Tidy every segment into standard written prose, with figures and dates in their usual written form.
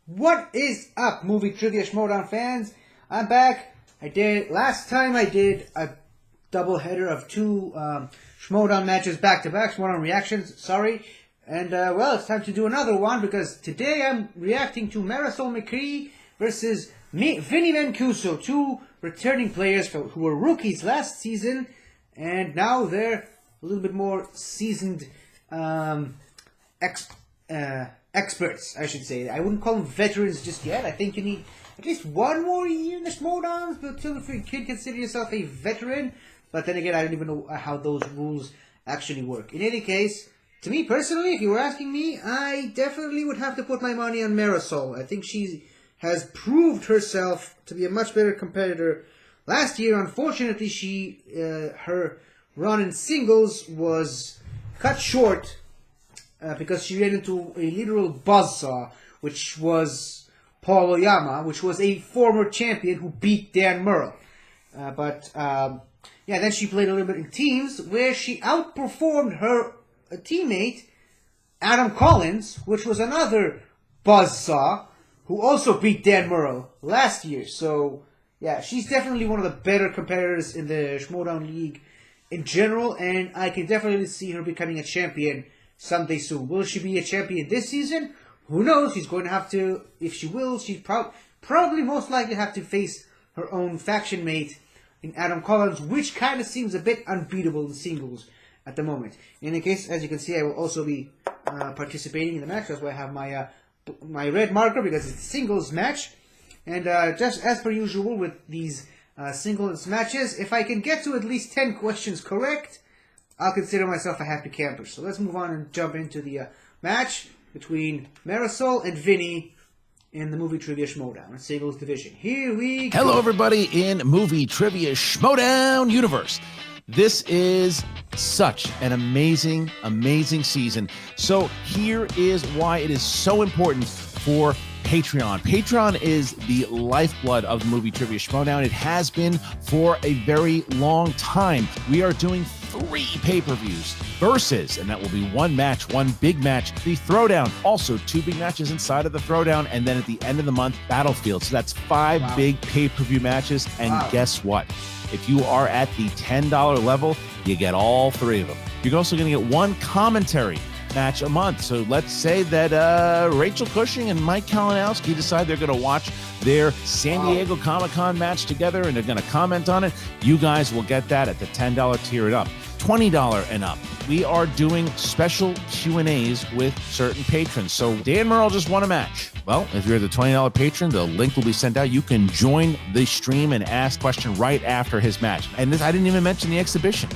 What is up, movie trivia Schmoedown fans? I'm back. Last time I did a double header of two Schmoedown matches back to back, Schmoedown reactions, sorry. And well, it's time to do another one because today I'm reacting to Marisol McKee versus Vinnie Mancuso, two returning players who were rookies last season, and now they're a little bit more seasoned experts, I should say. I wouldn't call them veterans just yet. I think you need at least one more year in the Schmoedowns until you can consider yourself a veteran. But then again, I don't even know how those rules actually work. In any case, to me personally, if you were asking me, I definitely would have to put my money on Marisol. I think she has proved herself to be a much better competitor. Last year, unfortunately, her run in singles was cut short because she ran into a literal buzzsaw, which was Paul Oyama, which was a former champion who beat Dan Murrell. Then she played a little bit in teams where she outperformed her teammate, Adam Collins, which was another buzzsaw, who also beat Dan Murrell last year. So, yeah, she's definitely one of the better competitors in the Schmoedown League in general, and I can definitely see her becoming a champion someday soon. Will she be a champion this season? Who knows? She's going to have to, if she will, she's probably most likely have to face her own faction mate in Adam Collins, which kind of seems a bit unbeatable in singles at the moment. In any case, as you can see, I will also be participating in the match. That's why I have my red marker, because it's a singles match. And just as per usual with these singles matches, if I can get to at least 10 questions correct, I'll consider myself a happy camper. So let's move on and jump into the match between Marisol and Vinnie in the Movie Trivia Schmoedown, singles division. Here we go. Hello, everybody in Movie Trivia Schmoedown universe. This is such an amazing, amazing season. So here is why it is so important for Patreon. Patreon is the lifeblood of the Movie Trivia Schmoedown. It has been for a very long time. We are doing 3 pay-per-views versus, and that will be one match, one big match, the Throwdown. Also 2 big matches inside of the Throwdown, and then at the end of the month, Battlefield. So that's 5 big pay-per-view matches. And guess what? If you are at the $10 level, you get all 3 of them. You're also going to get one commentary match a month. So let's say that Rachel Cushing and Mike Kalinowski decide they're going to watch their San Diego Comic-Con match together and they're going to comment on it. You guys will get that at the $10 tier and up. $20 and up. We are doing special Q&As with certain patrons. So Dan Murrell just won a match. Well, if you're the $20 patron, the link will be sent out. You can join the stream and ask questions right after his match. And this, I didn't even mention the exhibition.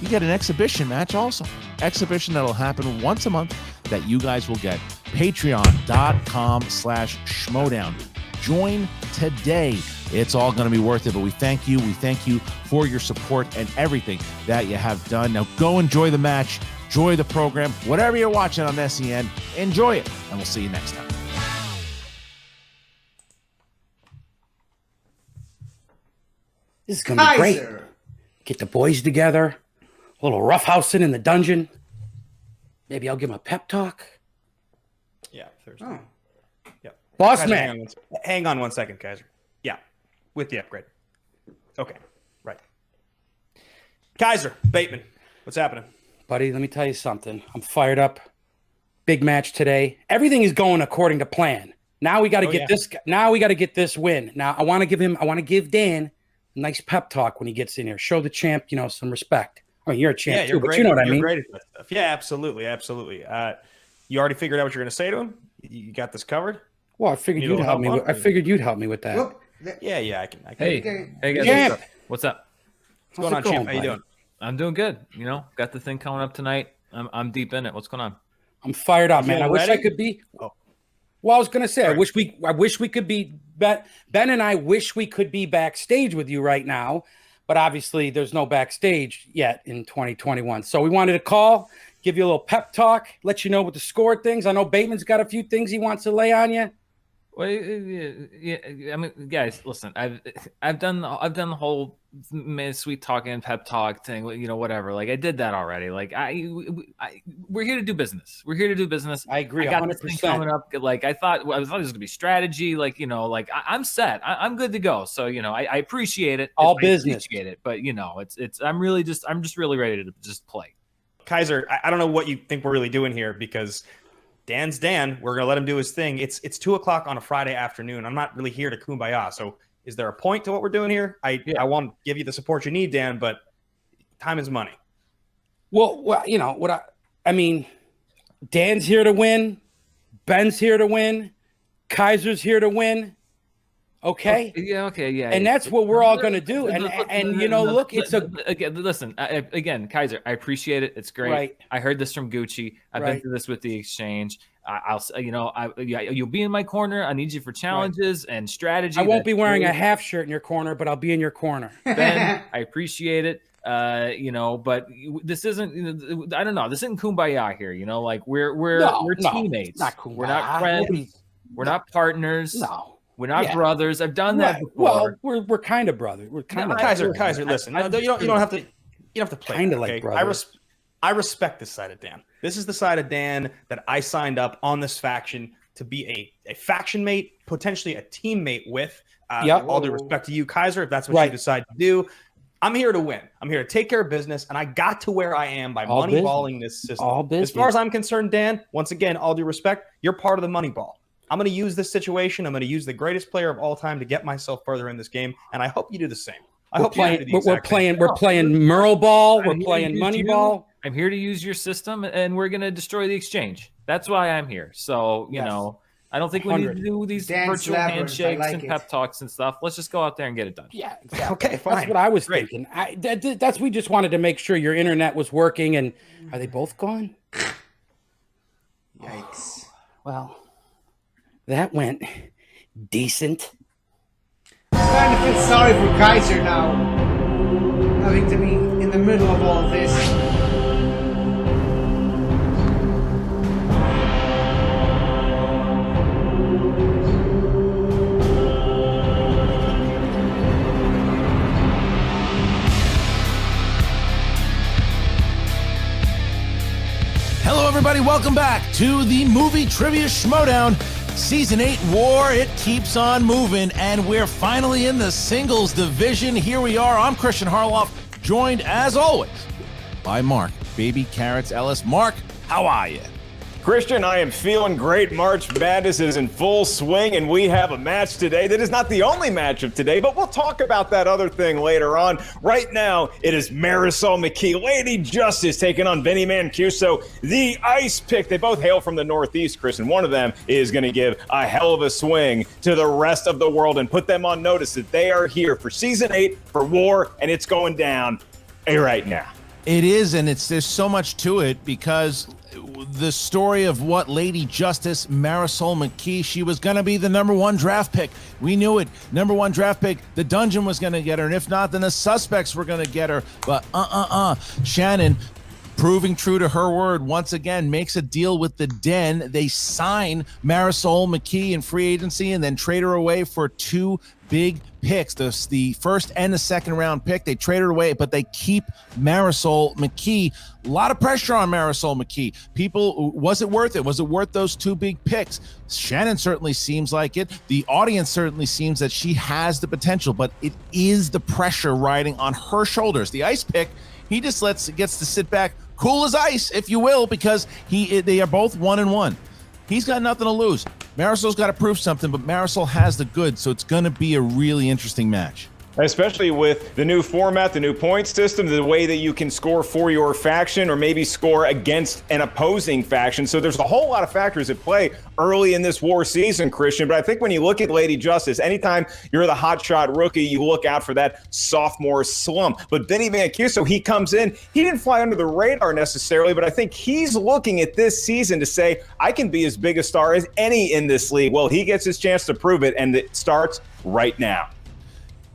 You get an exhibition match also. Exhibition that'll happen once a month that you guys will get. Patreon.com/Schmoedown. Join today. It's all going to be worth it, but we thank you. We thank you for your support and everything that you have done. Now go enjoy the match, enjoy the program, whatever you're watching on SEN, enjoy it, and we'll see you next time. This is going to be great. Get the boys together, a little roughhousing in the dungeon. Maybe I'll give him a pep talk. Yeah, Thursday. Oh. Yep. Boss Kaiser, man. hang on one second, Kaiser. Yeah, with the upgrade. Okay, right. Kaiser, Bateman, what's happening? Buddy, let me tell you something. I'm fired up. Big match today. Everything is going according to plan. Now we got to get this. Now we got to get this win. Now I want to give Dan a nice pep talk when he gets in here. Show the champ, some respect. I mean, you're a champ too, but you know what I mean. Great at that stuff. Yeah, absolutely, absolutely. You already figured out what you're going to say to him. You got this covered. Well, I figured you'd help me. I figured you'd help me with that. Well, Yeah, I can. Hey guys, Champ. what's up? What's going on, Champ? How you doing? I'm doing good. Got the thing coming up tonight. I'm deep in it. What's going on? I'm fired up, man. I wish I could be. Oh. Well, I was gonna say, I wish we could be. Ben and I wish we could be backstage with you right now, but obviously there's no backstage yet in 2021. So we wanted to call, give you a little pep talk, let you know what the score things. I know Bateman's got a few things he wants to lay on you. Well, yeah, I mean, guys, listen. I've done the whole sweet talking pep talk thing, whatever. Like I did that already. Like we're here to do business. We're here to do business. I agree. I got 100%. this thing coming up. Like I thought it was going to be strategy. Like, I'm set. I'm good to go. So, I appreciate it. All I business. appreciate it. But, I'm just really ready to just play. Kaiser, I don't know what you think we're really doing here because Dan's Dan. We're going to let him do his thing. It's 2:00 on a Friday afternoon. I'm not really here to kumbaya. So is there a point to what we're doing here? I want to give you the support you need, Dan, but time is money. Well, I mean, Dan's here to win. Ben's here to win. Kaiser's here to win. Okay. Okay. Yeah. And that's what we're all going to do. And look, it's again, Kaiser, I appreciate it. It's great. Right. I heard this from Gucci. I've been through this with the exchange. You'll be in my corner. I need you for challenges and strategy. I won't be wearing a half shirt in your corner, but I'll be in your corner. Ben, I appreciate it. But this isn't. I don't know. This isn't kumbaya here. Like we're teammates. Not kumbaya. We're not friends. We're not partners. No. We're not brothers. I've done that before. Well, we're kind of brothers. We're kind of Kaiser. Listen, you don't have to play. Kind of like brothers. I respect this side of Dan. This is the side of Dan that I signed up on this faction to be a faction mate, potentially a teammate with. All due respect to you, Kaiser, if that's what you decide to do. I'm here to win. I'm here to take care of business, and I got to where I am by moneyballing this system. As far as I'm concerned, Dan, once again, all due respect, you're part of the money ball. I'm going to use this situation. I'm going to use the greatest player of all time to get myself further in this game, and I hope you do the same. We're playing Merle ball. We're playing money ball. I'm here to use your system, and we're going to destroy the exchange. That's why I'm here. So, I don't think we need to do these virtual handshakes and pep talks and stuff. Let's just go out there and get it done. Yeah, exactly. Okay, fine. That's what I was thinking. We just wanted to make sure your internet was working. And are they both gone? Yikes. Well, that went decent. I'm starting to feel sorry for Kaiser now. Having to be in the middle of all this. Hello, everybody. Welcome back to the movie trivia Schmoedown. Season 8 war, it keeps on moving, and we're finally in the singles division. Here we are. I'm Christian Harloff, joined, as always, by Mark Baby Carrots Ellis. Mark, how are you? Christian, I am feeling great. March Madness is in full swing, and we have a match today that is not the only match of today, but we'll talk about that other thing later on. Right now, it is Marisol McKee, Lady Justice, taking on Vinnie Mancuso, the Ice Pick. They both hail from the Northeast, Chris, and one of them is going to give a hell of a swing to the rest of the world and put them on notice that they are here for Season 8 for war, and it's going down right now. It is, and there's so much to it because the story of what Lady Justice Marisol McKee, she was going to be the #1 draft pick. We knew it. #1 draft pick. The dungeon was going to get her, and if not, then the suspects were going to get her. But Shannon, proving true to her word, once again makes a deal with the Den. They sign Marisol McKee in free agency and then trade her away for 2 big picks, the first and the second round pick. They trade her away, but they keep Marisol McKee. A lot of pressure on Marisol McKee. People, was it worth it? Was it worth those 2 big picks? Shannon certainly seems like it. The audience certainly seems that she has the potential, but it is the pressure riding on her shoulders. The Ice Pick, he just gets to sit back, cool as ice, if you will, because they are both 1-1. He's got nothing to lose. Marisol's got to prove something, but Marisol has the goods, so it's going to be a really interesting match. Especially with the new format, the new point system, the way that you can score for your faction or maybe score against an opposing faction. So there's a whole lot of factors at play early in this war season, Christian. But I think when you look at Lady Justice, anytime you're the hotshot rookie, you look out for that sophomore slump. But Vinnie Mancuso, he comes in, he didn't fly under the radar necessarily, but I think he's looking at this season to say, I can be as big a star as any in this league. Well, he gets his chance to prove it, and it starts right now.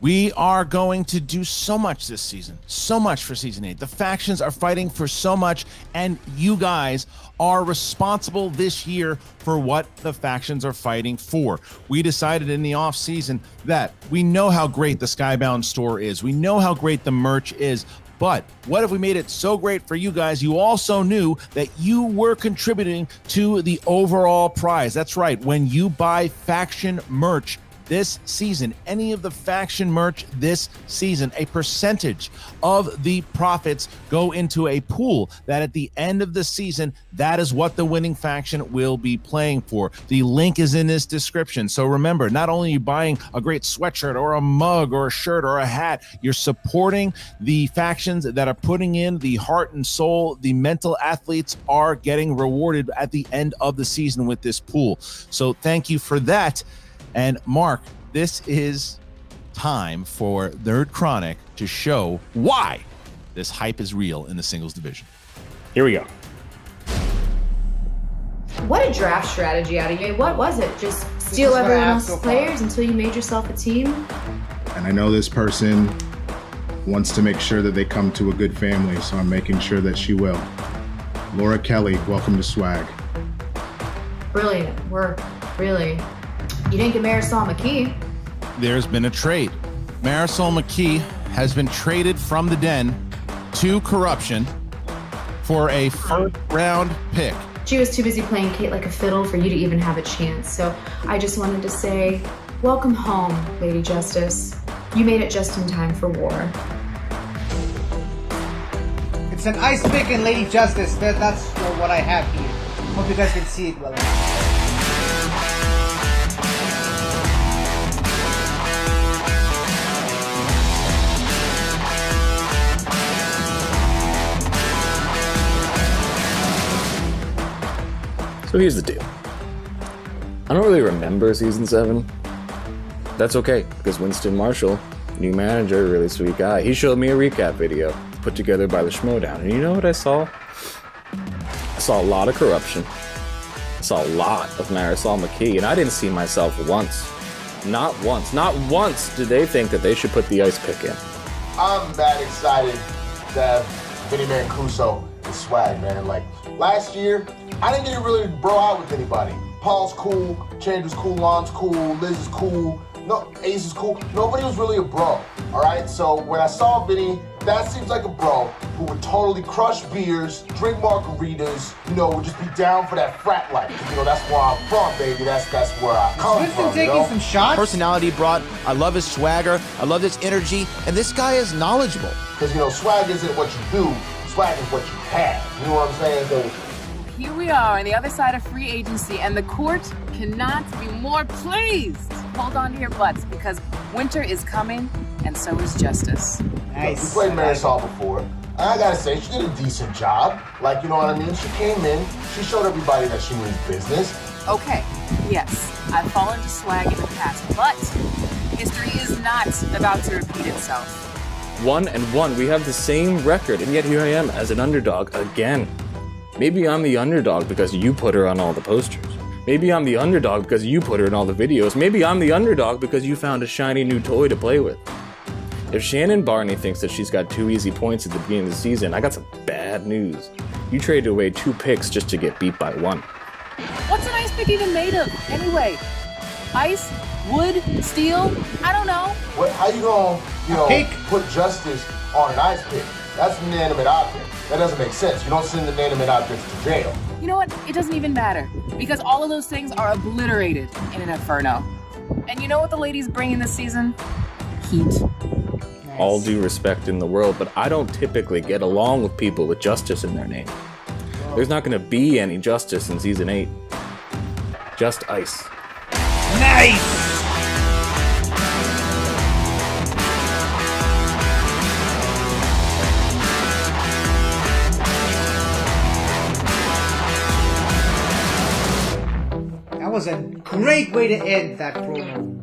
We are going to do so much this season, so much for season 8. The factions are fighting for so much, and you guys are responsible this year for what the factions are fighting for. We decided in the off season that we know how great the Skybound store is. We know how great the merch is. But what if we made it so great for you guys? You also knew that you were contributing to the overall prize. That's right. When you buy faction merch this season, any of the faction merch this season, a percentage of the profits go into a pool that at the end of the season, that is what the winning faction will be playing for. The link is in this description. So remember, not only are you buying a great sweatshirt or a mug or a shirt or a hat, you're supporting the factions that are putting in the heart and soul. The mental athletes are getting rewarded at the end of the season with this pool. So thank you for that. And Mark, this is time for Nerd Chronic to show why this hype is real in the singles division. Here we go. What a draft strategy out of you. What was it? Just steal everyone else's players until you made yourself a team? And I know this person wants to make sure that they come to a good family, so I'm making sure that she will. Laura Kelly, welcome to Swag. Brilliant work, really. You didn't get Marisol McKee. There's been a trade. Marisol McKee has been traded from the Den to Corruption for a first-round pick. She was too busy playing Kate like a fiddle for you to even have a chance. So I just wanted to say, welcome home, Lady Justice. You made it just in time for war. It's an ice pick and Lady Justice. That's what I have here. Hope you guys can see it well enough. So here's the deal. I don't really remember season 7. That's okay, because Winston Marshall, new manager, really sweet guy, he showed me a recap video put together by the Schmoedown, and you know what I saw? I saw a lot of corruption. I saw a lot of Marisol McKee, and I didn't see myself once. Not once did they think that they should put the ice pick in. I'm that excited to have Vinnie Mancuso and Swag, man. Like, last year, I didn't get to really bro out with anybody. Paul's cool, Chandra's cool, Lon's cool, Liz is cool, no, Ace is cool. Nobody was really a bro, all right? So when I saw Vinny, that seems like a bro who would totally crush beers, drink margaritas, would just be down for that frat life. That's where I'm from, baby. That's where I come from, taking some shots? Personality brought, I love his swagger, I love his energy, and this guy is knowledgeable. Because, swag isn't what you do, swag is what you have. You know what I'm saying? So, here we are on the other side of free agency, and the court cannot be more pleased. Hold on to your butts, because winter is coming, and so is justice. Nice. We played Marisol before. And I gotta say, she did a decent job. Like, you know what I mean? She came in, she showed everybody that she means business. Okay, yes, I've fallen to Swag in the past, but history is not about to repeat itself. 1-1, we have the same record, and yet here I am as an underdog again. Maybe I'm the underdog because you put her on all the posters. Maybe I'm the underdog because you put her in all the videos. Maybe I'm the underdog because you found a shiny new toy to play with. If Shannon Barney thinks that she's got 2 easy points at the beginning of the season, I got some bad news. You traded away 2 picks just to get beat by 1. What's an ice pick even made of, anyway? Ice? Wood? Steel? I don't know. How you gonna, put justice on an ice pick? That's an inanimate object. That doesn't make sense. You don't send inanimate objects to jail. You know what? It doesn't even matter, because all of those things are obliterated in an inferno. And you know what the ladies bring in this season? Heat. Nice. All due respect in the world, but I don't typically get along with people with justice in their name. There's not going to be any justice in season 8. Just ice. Nice! That was a great way to end that promo.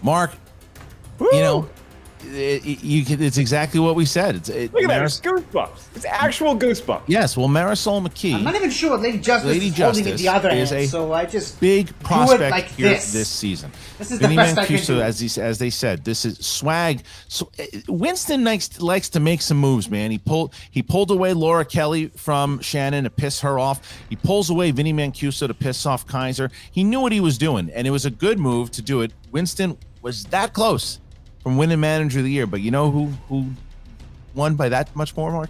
Mark, It's exactly what we said. Look at that. It's goosebumps. It's actual goosebumps. Yes. Well, Marisol McKee. I'm not even sure what Lady Justice is holding in the other is hand, a so I just big prospect like here this season. This is Vinnie the best I can do. Mancuso, as they said, this is swag. So Winston likes to make some moves, man. He pulled away Laura Kelly from Shannon to piss her off. He pulls away Vinnie Mancuso to piss off Kaiser. He knew what he was doing, and it was a good move to do it. Winston was that close from winning Manager of the Year, but you know who won by that much more, Mark?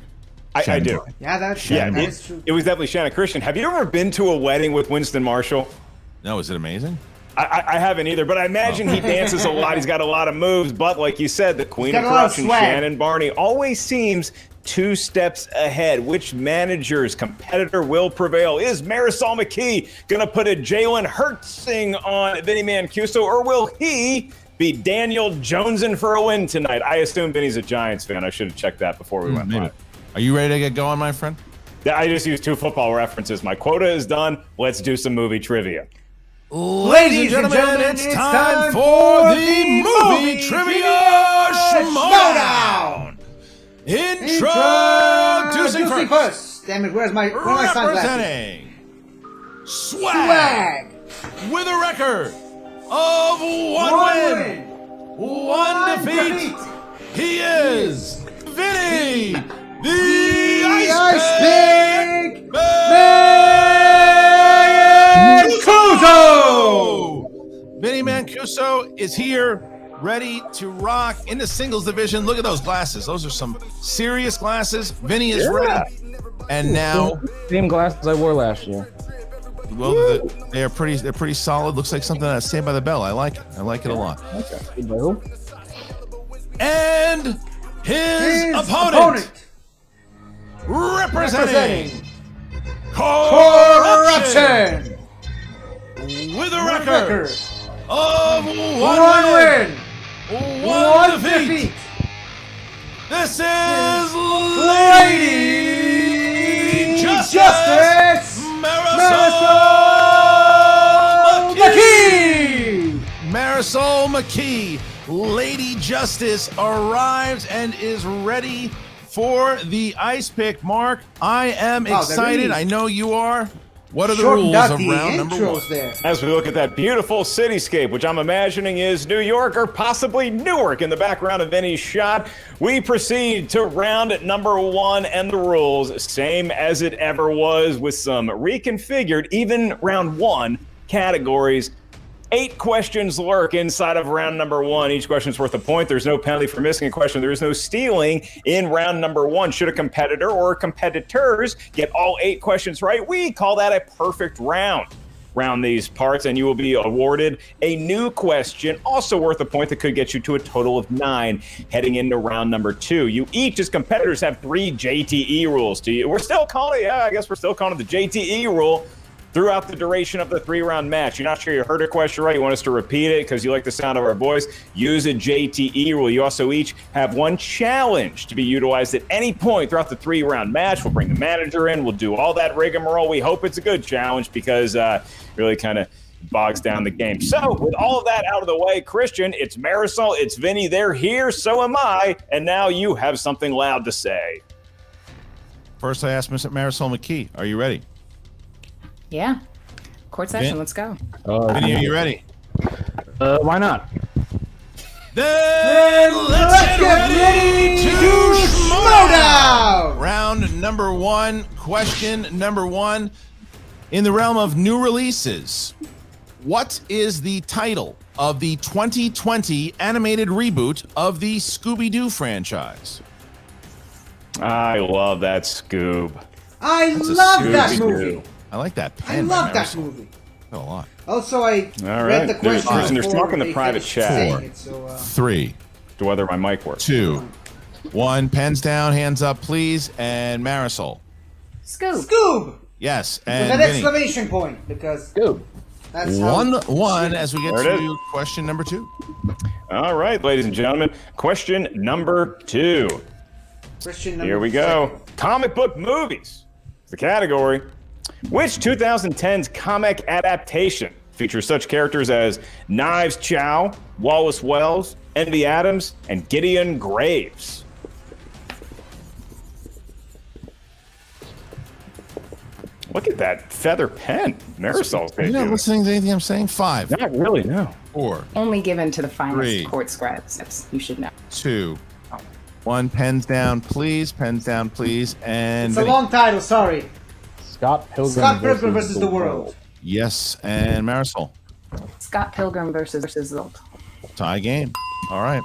I do. Yeah, that is true. It was definitely Shannon Christian. Have you ever been to a wedding with Winston Marshall? No, is it amazing? I haven't either, but I imagine he dances a lot. He's got a lot of moves, but like you said, the queen of corruption, Shannon Barney, always seems 2 steps ahead. Which manager's competitor will prevail? Is Marisol McKee going to put a Jalen Hurtsing on Vinnie Mancuso, or will he be Daniel Jonesin for a win tonight? I assume Vinny's a Giants fan. I should have checked that before we went live. Are you ready to get going, my friend? Yeah, I just used 2 football references. My quota is done. Let's do some movie trivia. Ladies and gentlemen, it's time for the movie trivia Schmoedown. Introducing first. Damn it, where's my sunglasses? Representing Swag with a record of 1 win, 1 defeat. He is Vinnie, the Ice Pick Mancuso. Vinnie Mancuso is here, ready to rock in the singles division. Look at those glasses. Those are some serious glasses. Vinny is ready. And now, same glasses I wore last year. Well, they're pretty solid. Looks like something that's Saved by the Bell. I like it. I like it a lot. Okay. And his opponent, representing Corruption with a record of 1 win, 1 defeat. This is Lady Justice Marisol McKee. Marisol McKee, Lady Justice, arrives and is ready for the Ice Pick. Mark, I am excited. I know you are. What are the rules of round number 1? There. As we look at that beautiful cityscape, which I'm imagining is New York or possibly Newark in the background of Vinny's shot, we proceed to round number 1, and the rules, same as it ever was, with some reconfigured, even round 1 categories. 8 questions lurk inside of round number 1. Each question is worth a point. There's no penalty for missing a question. There is no stealing in round number 1. Should a competitor or competitors get all 8 questions right, we call that a perfect round. Round these parts, and you will be awarded a new question, also worth a point, that could get you to a total of 9 heading into round number 2. You each, as competitors, have 3 JTE rules to you. We're still calling it, I guess we're still calling it the JTE rule throughout the duration of the 3-round match. You're not sure you heard a question right, you want us to repeat it because you like the sound of our voice, use a JTE rule. You also each have 1 challenge to be utilized at any point throughout the 3-round match. We'll bring the manager in, we'll do all that rigmarole. We hope it's a good challenge because really kind of bogs down the game. So with all of that out of the way, Christian, it's Marisol, it's Vinny, they're here, so am I, and now you have something loud to say. First, I asked Marisol McKee, are you ready? Yeah. Court session, let's go. Vinny, are you ready? Why not? Then let's get ready to Schmoedown! Round number 1, question number 1. In the realm of new releases, what is the title of the 2020 animated reboot of the Scooby-Doo franchise? I love that Scoob. I love that movie. I like that pen. I love that movie. A lot. Also, I read the question. There's talk in the private chat. 3. To whether my mic works. 2. 1. Pens down, hands up, please. And Marisol. Scoob. Yes. With And an Vinny. exclamation point because Scoob. That's how 1-1 as we get to question number 2. All right, ladies and gentlemen, question number 2. Here we go. Comic book movies. The category. Which 2010's comic adaptation Features such characters as Knives Chow, Wallace Wells, Envy Adams, and Gideon Graves. Look at that feather pen. Marisol's You're not listening to anything I'm saying? 5. Not really, no. 4. Only given to the finest 3. court scribes. You should know. 2. 1. Pens down, please. Pens down, please. And It's a long title, sorry. Scott Pilgrim versus the World. Yes, and Marisol. Scott Pilgrim versus Zolt. Tie game. All right.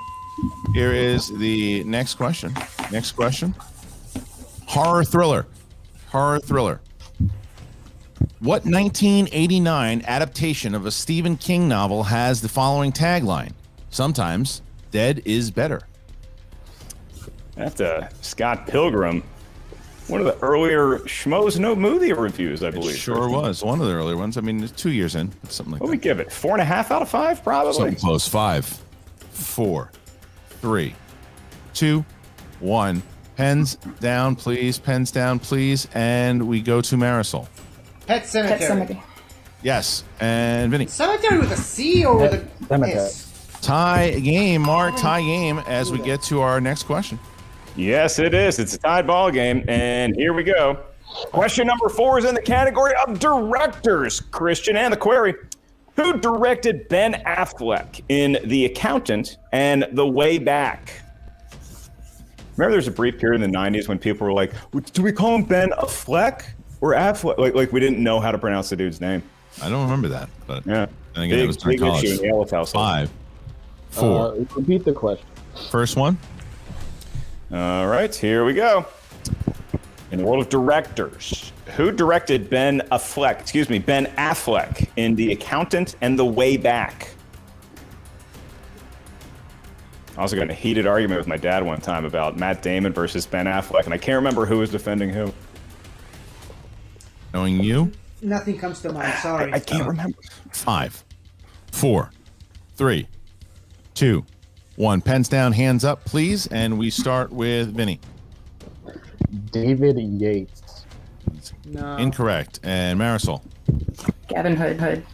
Here is the next question. Next question. Horror thriller. Horror thriller. What 1989 adaptation of a Stephen King novel has the following tagline? Sometimes dead is better. That's Scott Pilgrim. One of the earlier Schmoes No Movie reviews, I believe. It sure was. One of the earlier ones. I mean, it's 2 years in. Something like what that. We give it? 4.5 out of 5, probably? Something close. 5, 4, 3, 2, 1. Pens down, please. Pens down, please. And we go to Marisol. Pet Cemetery. Pet Cemetery. Yes. And Vinny. Cemetery with a C or with a S? Tie game, Mark. Tie game as we get to our next question. Yes, it is. It's a tied ball game, and here we go. Question number 4 is in the category of directors. Christian and the query. Who directed Ben Affleck in The Accountant and The Way Back? Remember there's a brief period in the 90s when people were like, do we call him Ben Affleck or Affleck? Like we didn't know how to pronounce the dude's name. I don't remember that, but yeah. I think it was during college. Issue in the Ellis household. 5, 4. Repeat the question. First one. All right, here we go. In the world of directors, who directed Ben Affleck in The Accountant and The Way Back? I also got in a heated argument with my dad one time about Matt Damon versus Ben Affleck, and I can't remember who was defending who. Knowing you? Nothing comes to mind, sorry. I can't remember. 5, 4, 3, 2, 1. Pens down, hands up, please. And we start with Vinny. David Yates. No. Incorrect. And Marisol. Gavin Hood.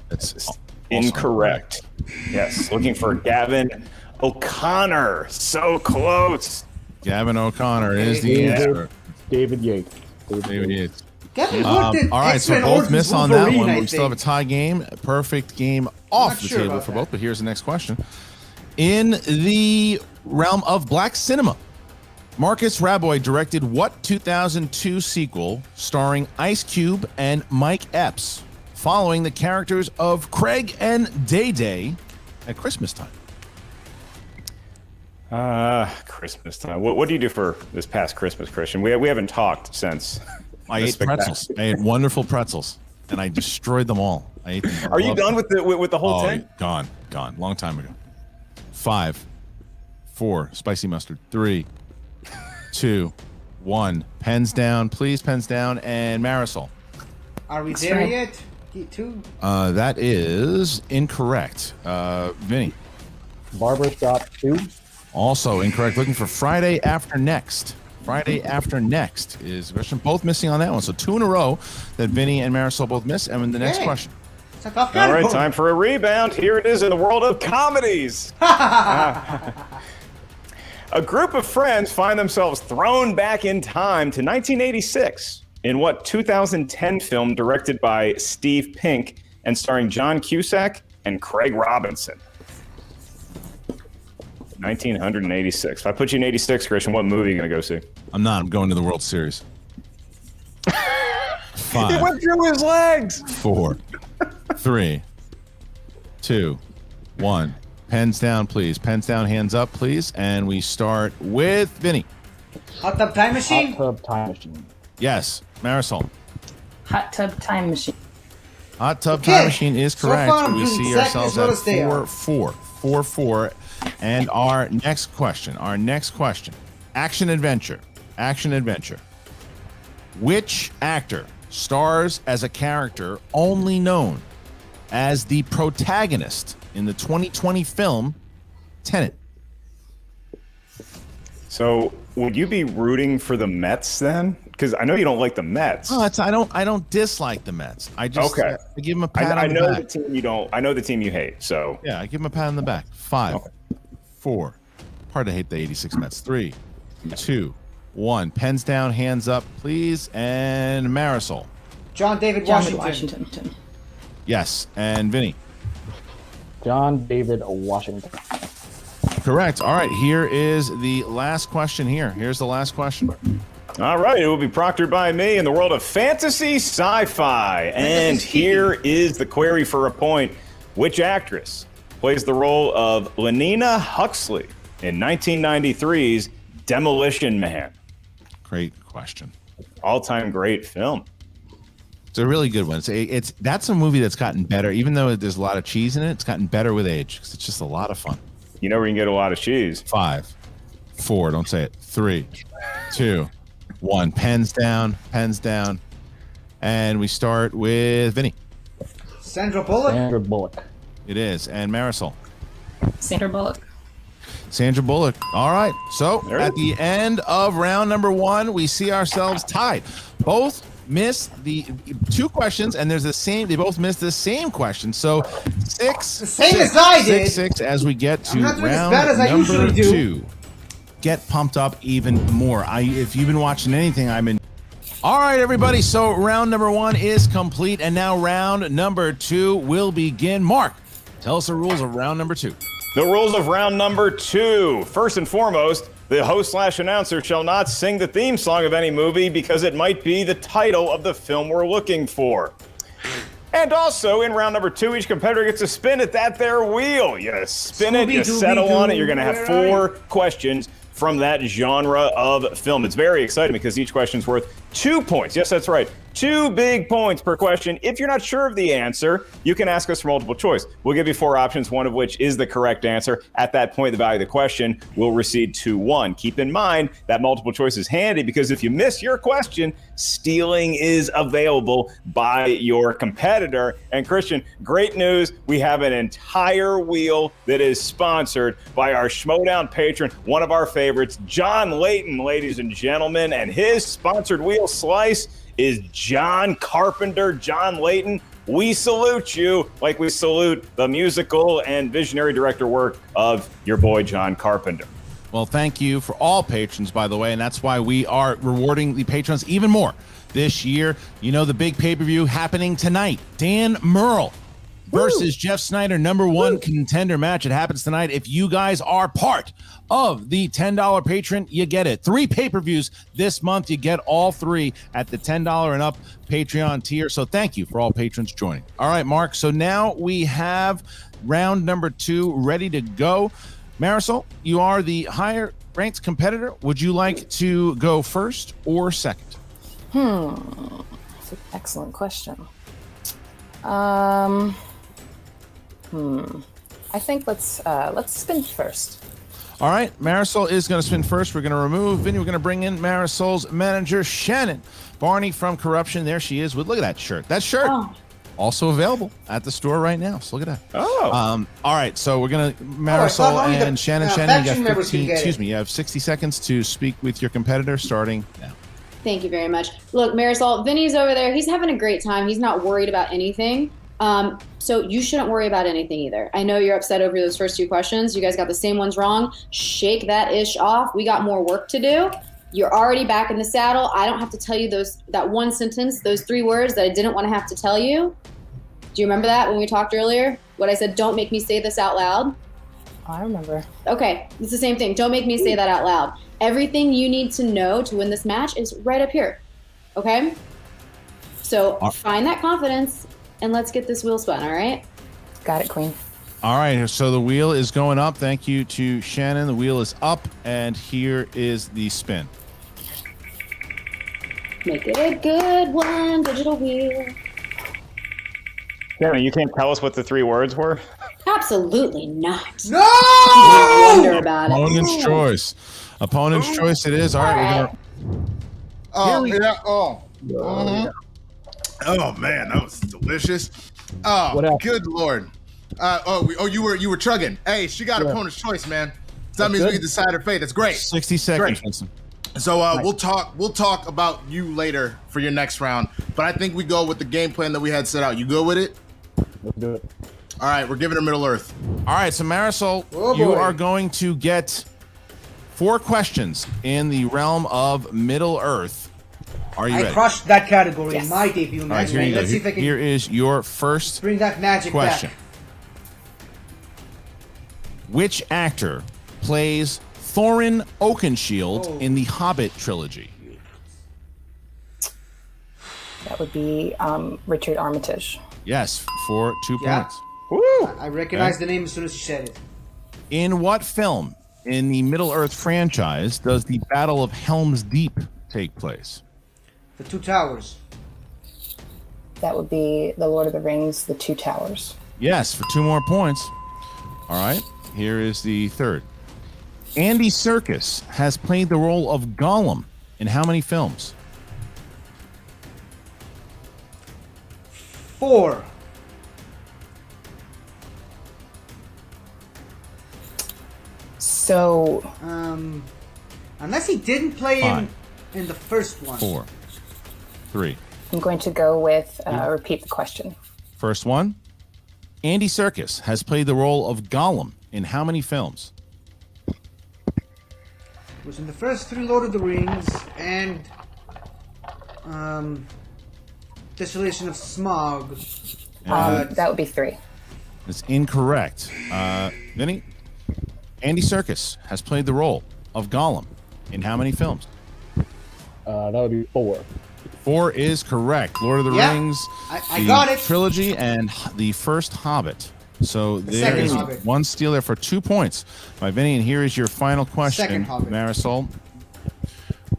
That's incorrect. Yes, looking for Gavin O'Connor. So close. Gavin O'Connor is the answer. David Yates. David Yates. Gavin Hood did all right, so X-Men both Origins miss on that Wolverine, one. I We still have a think. tie game. A perfect game off the sure table about for that. both, but here's the next question. In the realm of black cinema, Marcus Raboy directed what 2002 sequel starring Ice Cube and Mike Epps, following the characters of Craig and Day Day at Christmas time? Christmas time. What do you do for this past Christmas, Christian? We haven't talked since. I ate pretzels. I ate wonderful pretzels, and I destroyed them all. I ate them. Are you done with the whole thing? Gone. Long time ago. 5, 4. Spicy mustard. 3, 2, 1. Pens down, please. Pens down. And Marisol. Are we there yet? Two? That is incorrect. Vinny. Barbershop 2. Also incorrect. Looking for Friday After Next. Friday After Next is the question. Both missing on that one. So 2 in a row that Vinny and Marisol both miss. And the next question. It's a tough All right, time for a rebound. Here it is in the world of comedies. A group of friends find themselves thrown back in time to 1986 in what 2010 film directed by Steve Pink and starring John Cusack and Craig Robinson? 1986. If I put you in 86, Christian, what movie are you going to go see? I'm not. I'm going to the World Series. 5. He went through his legs. 4, 3, 2, 1. Pens down, please. Pens down, hands up, please. And we start with Vinny. Hot Tub Time Machine? Hot Tub Time Machine. Yes. Marisol. Hot Tub Time Machine. Hot Tub Time Machine is So correct. far, I'm We doing see exactly ourselves as well at as they are. 4-4. And our next question. Action adventure. Which actor stars as a character only known as the protagonist in the 2020 film Tenet? So, would you be rooting for the Mets then? because I know you don't like the Mets. Oh, I don't dislike the Mets. I just I give them a pat I on the know back. the team you don't. I know the team you hate. So yeah, I give them a pat on the back. 5, 4. Hard to hate the 86 Mets. 3, 2, 1. Pens down, hands up, please. And Marisol. John David Washington. Yes, and Vinny. John David Washington. Correct. All right, here is the last question here. Here's the last question. all right, it will be proctored by me in the world of fantasy sci-fi. And here is the query for a point. Which actress plays the role of Lenina Huxley in 1993's Demolition Man? Great question. All-time great film. It's a really good one. That's a movie that's gotten better, even though there's a lot of cheese in it. It's gotten better with age because it's just a lot of fun. You know where you can get a lot of cheese. 5, 4. Don't say it. 3, 2, 1. Pens down. And we start with Vinny. Sandra Bullock. It is. And Marisol. Sandra Bullock. All right. So at the end of round number 1, we see ourselves tied. Both missed the 2 questions, and they both missed the same question. So 6, the same as I did. 6 as we get to round as I number usually do. 2. Get pumped up even more. If you've been watching anything, I'm in. All right, everybody. So round number 1 is complete, and now round number 2 will begin. Mark, tell us the rules of round number 2. The rules of round number 2. First and foremost, the host/announcer shall not sing the theme song of any movie because it might be the title of the film we're looking for. And also, in round number 2, each competitor gets to spin at that there wheel. You spin it, you settle on it. You're going to have 4 questions from that genre of film. It's very exciting because each question's worth 2 points. Yes, that's right. 2 big points per question. If you're not sure of the answer, you can ask us for multiple choice. We'll give you 4 options, one of which is the correct answer. At that point, the value of the question will recede to 1. Keep in mind that multiple choice is handy because if you miss your question, stealing is available by your competitor. And Christian, great news. We have an entire wheel that is sponsored by our Schmoedown patron, one of our favorites, John Layton, ladies and gentlemen. And his sponsored wheel slice is John Carpenter. John Layton, we salute you like we salute the musical and visionary director work of your boy John Carpenter. Well, thank you for all patrons, by the way, and that's why we are rewarding the patrons even more this year. You know, the big pay-per-view happening tonight. Dan Murrell versus Jeff Snyder, number 1 contender match. It happens tonight. If you guys are part of the $10 patron, you get it. 3 pay-per-views this month. You get all 3 at the $10 and up Patreon tier. So thank you for all patrons joining. All right, Mark. So now we have round number 2 ready to go. Marisol, you are the higher ranked competitor. Would you like to go first or second? That's an excellent question. I think let's spin first. All right, Marisol is going to spin first. We're going to remove Vinny. We're going to bring in Marisol's manager, Shannon Barney from Corruption. There she is with, look at that shirt. That shirt also available at the store right now. So look at that. Oh. All right, so we're going to, Marisol and Shannon, you got 15, you have 60 seconds to speak with your competitor starting now. Thank you very much. Look, Marisol, Vinny's over there. He's having a great time. He's not worried about anything. So you shouldn't worry about anything either. I know you're upset over those first 2 questions. You guys got the same ones wrong. Shake that ish off. We got more work to do. You're already back in the saddle. I don't have to tell you that one sentence, those 3 words that I didn't want to have to tell you. Do you remember that when we talked earlier? What I said, don't make me say this out loud. I remember. Okay, it's the same thing. Don't make me say that out loud. Everything you need to know to win this match is right up here. Okay? So find that confidence and let's get this wheel spun, all right? Got it, Queen. All right, so the wheel is going up. Thank you to Shannon. The wheel is up, and here is the spin. Make it a good one, digital wheel. Shannon, you can't tell us what the 3 words were? Absolutely not. No! I wonder about Opponent's choice. Opponent's choice it is. All right, we're going to... Oh man, that was delicious. Oh, good lord. You were chugging. Hey, she got opponent's choice, man. So that means we can decide her fate. That's great. 60 seconds. So we'll talk about you later for your next round. But I think we go with the game plan that we had set out. You good with it? Let's do it. All right, we're giving her Middle Earth. All right, so Marisol, you are going to get 4 questions in the realm of Middle Earth. Are you ready? I crushed that category in my debut match. All right, Let's see if I can here is your first bring that magic question. back. Which actor plays Thorin Oakenshield in the Hobbit trilogy? That would be Richard Armitage. Yes, for 2 points. Woo! I recognized the name as soon as you said it. In what film in the Middle Earth franchise does the Battle of Helm's Deep take place? The Two Towers. That would be The Lord of the Rings, The Two Towers. Yes, for 2 more points. All right, here is the third. Andy Serkis has played the role of Gollum in how many films? 4. So, unless he didn't play in the first one. 4, 3. I'm going to go with repeat the question. First one. Andy Serkis has played the role of Gollum in how many films? Was in the first 3 Lord of the Rings and Desolation of Smog. That would be 3. It's incorrect. Vinny? Andy Serkis has played the role of Gollum in how many films? That would be 4. 4 is correct. Lord of the Rings, I got it. Trilogy, and the first Hobbit. So there second is Hobbit. 1 steal there for 2 points by Vinny. And here is your final question, Second Hobbit. Marisol.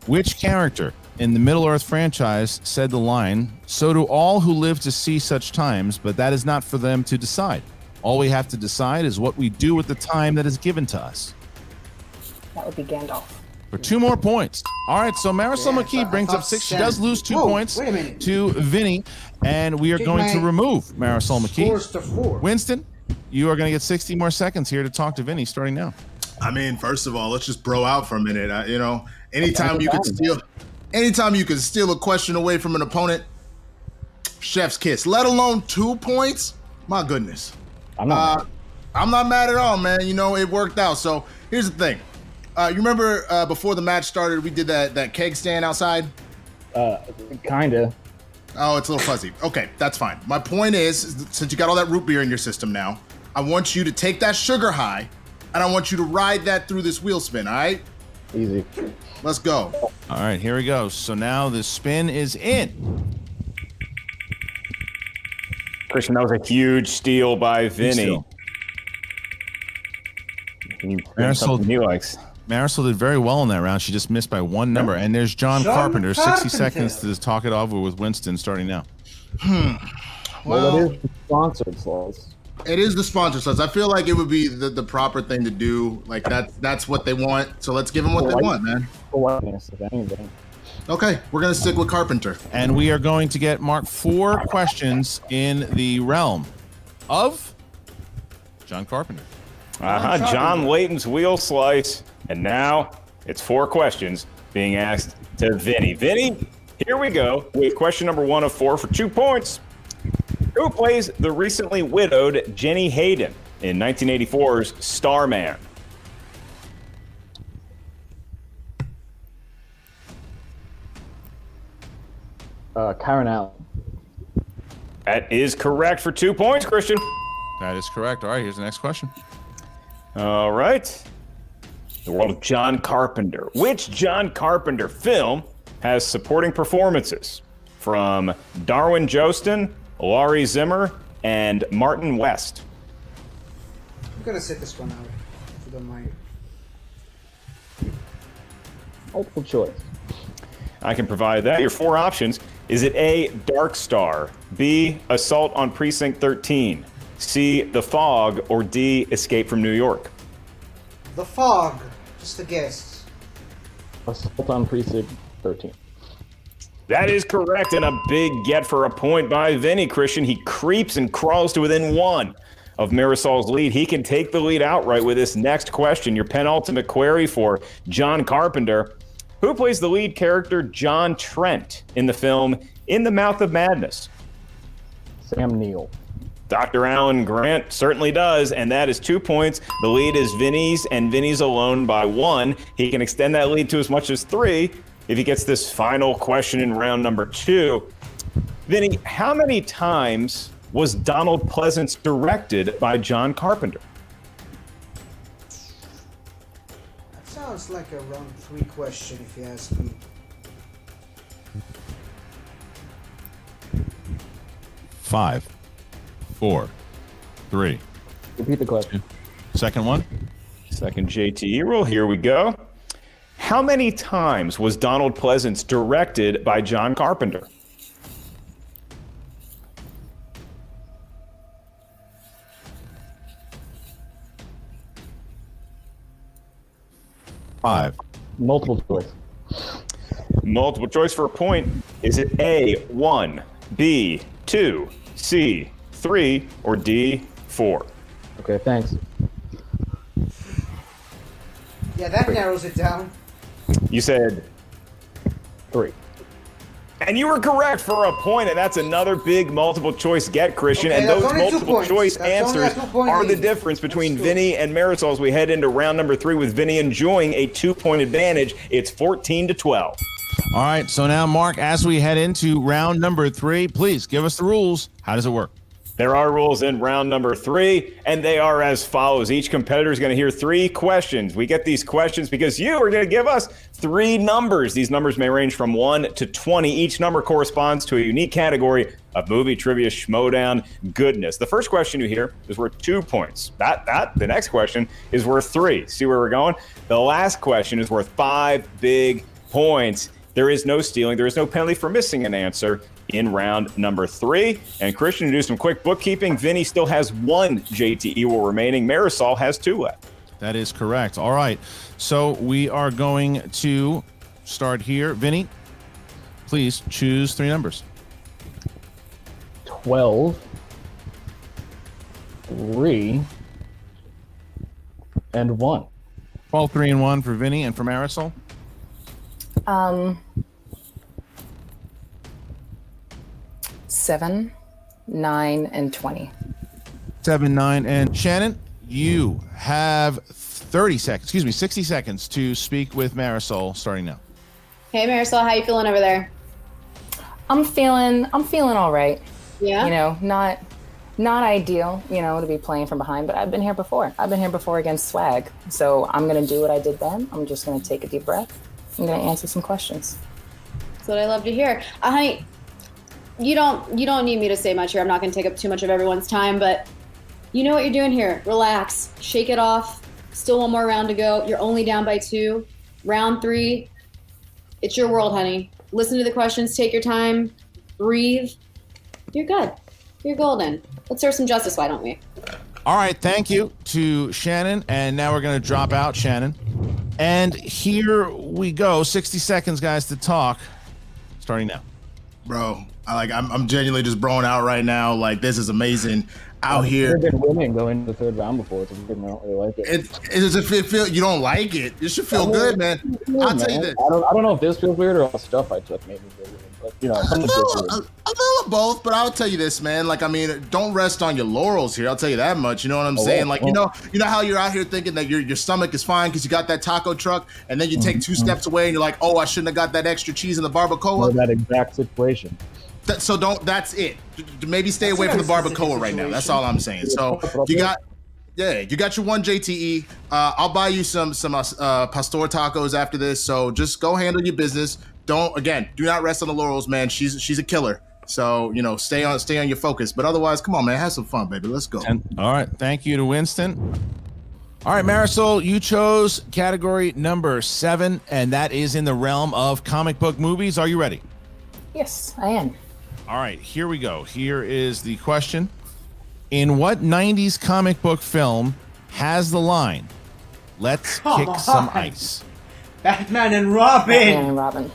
Which character in the Middle Earth franchise said the line, "So do all who live to see such times, but that is not for them to decide. All we have to decide is what we do with the time that is given to us"? That would be Gandalf. For 2 more points. All right, so Marisol McKee brings up 6. She does lose 2 points wait a minute. to Vinny, and we are going to remove Marisol McKee. Scores to 4. Winston, you are going to get 60 more seconds here to talk to Vinny starting now. I mean, first of all, let's just bro out for a minute. Anytime you can steal a question away from an opponent, chef's kiss. Let alone 2 points. My goodness. I'm not mad at all, man. It worked out. So here's the thing. You remember before the match started, we did that keg stand outside? Kinda. Oh, it's a little fuzzy. Okay, that's fine. My point is, since you got all that root beer in your system now, I want you to take that sugar high, and I want you to ride that through this wheel spin, all right? Easy. Let's go. All right, here we go. So now the spin is in. Christian, that was a huge steal by Vinny. Marisol did very well in that round. She just missed by 1 number. And there's John Carpenter. 60 seconds to talk it over with Winston starting now. Well, it is the sponsored slots. It is the sponsor slots. I feel like it would be the proper thing to do. Like that's what they want. So let's give them what they want, man. Okay, we're gonna stick with Carpenter. And we are going to get marked 4 questions in the realm of John Carpenter. John Layton's wheel slice. And now it's 4 questions being asked to Vinny. Vinny, here we go with question number 1 of 4 for 2 points. Who plays the recently widowed Jenny Hayden in 1984's Starman? Karen Allen. That is correct for 2 points, Christian. That is correct. All right, here's the next question. All right. The world of John Carpenter. Which John Carpenter film has supporting performances from Darwin Jostin, Laurie Zimmer, and Martin West? I'm gonna sit this one out, if you don't mind. Multiple choice. I can provide that. Your 4 options. Is it A, Dark Star, B, Assault on Precinct 13, C, The Fog, or D, Escape from New York? The Fog. Just a guess. Assault on Precinct 13. That is correct, and a big get for a point by Vinny. Christian, he creeps and crawls to within 1 of Marisol's lead. He can take the lead outright with this next question. Your penultimate query for John Carpenter. Who plays the lead character John Trent in the film In the Mouth of Madness? Sam Neill. Dr. Alan Grant certainly does, and that is 2 points. The lead is Vinny's, and Vinny's alone by 1. He can extend that lead to as much as 3 if he gets this final question in round number 2. Vinny, how many times was Donald Pleasance directed by John Carpenter? That sounds like a round 3 question, if you ask me. Five, 4, 3. Repeat the question. Second one. Second JTE rule. Here we go. How many times was Donald Pleasance directed by John Carpenter? Five. Multiple choice. Multiple choice for a point. Is it A, 1, B, 2, C, 3, or D, 4? Okay, thanks. Yeah, that narrows it down. You said 3. And you were correct for a point, and that's another big multiple choice get, Christian. Okay, and that's those only 2 multiple points. choice That's only a answers 2-point are the lead. difference between Vinny and Marisol as we head into round number 3 with Vinny enjoying a 2-point advantage. It's 14-12. All right, so now, Mark, as we head into round number 3, please give us the rules. How does it work? There are rules in round number 3, and they are as follows. Each competitor is going to hear 3 questions. We get these questions because you are going to give us 3 numbers. These numbers may range from 1 to 20. Each number corresponds to a unique category of movie trivia Schmoedown goodness. The first question you hear is worth 2 points. The next question is worth 3. See where we're going? The last question is worth 5 big points. There is no stealing. There is no penalty for missing an answer in round number 3. And Christian, to do some quick bookkeeping, Vinny still has 1 JTE remaining. Marisol has 2 left. That is correct. All right. So we are going to start here. Vinny, please choose 3 numbers. 12, 3, and 1. 12, 3, and 1 for Vinny, and for Marisol? 7, 9, and 20. 7, 9, and Shannon, you have 60 seconds to speak with Marisol starting now. Hey Marisol, how you feeling over there? I'm feeling all right. Yeah. You know, not ideal, you know, to be playing from behind, but I've been here before. I've been here before against Swag. So I'm going to do what I did then. I'm just going to take a deep breath. I'm going to answer some questions. That's what I love to hear. Honey, you don't need me to say much here. I'm not going to take up too much of everyone's time, but you know what you're doing here. Relax, shake it off. Still 1 more round to go. You're only down by 2. Round 3, it's your world, honey. Listen to the questions, take your time, breathe. You're good. You're golden. Let's serve some justice, why don't we? All right, thank you to Shannon. And now we're going to drop out Shannon. And here we go. 60 seconds, guys, to talk. Starting now. Bro, I'm genuinely just broing out right now. Like, this is amazing out here. They've been winning going to the 3rd round before, so I don't really like it. It does it feel you don't like it? It should feel good, man. I'll tell you this. I don't know if this feels weird or all the stuff I took made me feel weird. But you know, I feel of both, but I'll tell you this, man. Like, I mean, don't rest on your laurels here. I'll tell you that much. You know what I'm saying? Like, you know how you're out here thinking that your stomach is fine because you got that taco truck, and then you take 2 steps away and you're like, oh, I shouldn't have got that extra cheese in the barbacoa. That exact situation. That's it. Maybe stay away from the barbacoa right now. That's all I'm saying. So you got your 1 JTE. I'll buy you some pastor tacos after this. So just go handle your business. Do not rest on the laurels, man. She's a killer. So, you know, stay on your focus. But otherwise, come on, man, have some fun, baby. Let's go. All right, thank you to Winston. All right, Marisol, you chose category number 7, and that is in the realm of comic book movies. Are you ready? Yes, I am. All right, here we go. Here is the question. In what 90s comic book film has the line, "Let's kick some ice"? Batman and Robin.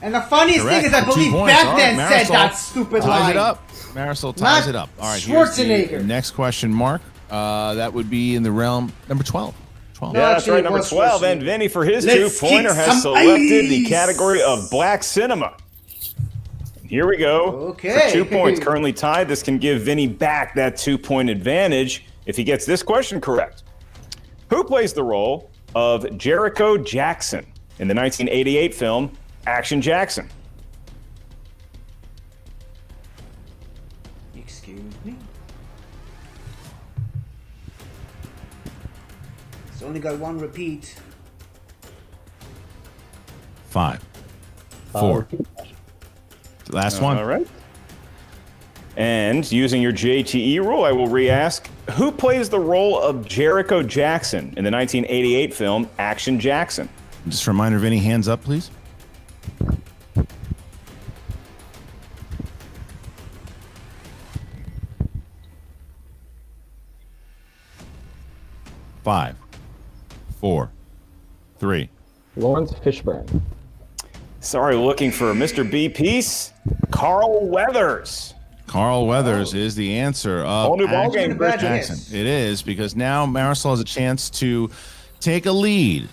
And the funniest thing is, I believe Batman said that stupid line. Ties it up. Marisol ties it up. All right, here's Schwarzenegger. the next question, Mark. That would be in the realm number 12. 12. Yeah, that's right, number 12. And Vinny, for his two-pointer, has selected the category of black cinema. Here we go. Okay. For 2 points, currently tied. This can give Vinny back that 2-point advantage if he gets this question correct. Who plays the role of Jericho Jackson in the 1988 film Action Jackson? Excuse me? It's only got one repeat. 5, 4. Last one. All right. And using your JTE rule, I will re-ask, who plays the role of Jericho Jackson in the 1988 film Action Jackson? Just a reminder, Vinny, hands up, please. Five, 4, 3. Lawrence Fishburne. Sorry, looking for Mr. B piece. Carl Weathers. Carl Weathers is the answer of Whole new ballgame, Jackson. It is, because now Marisol has a chance to take a lead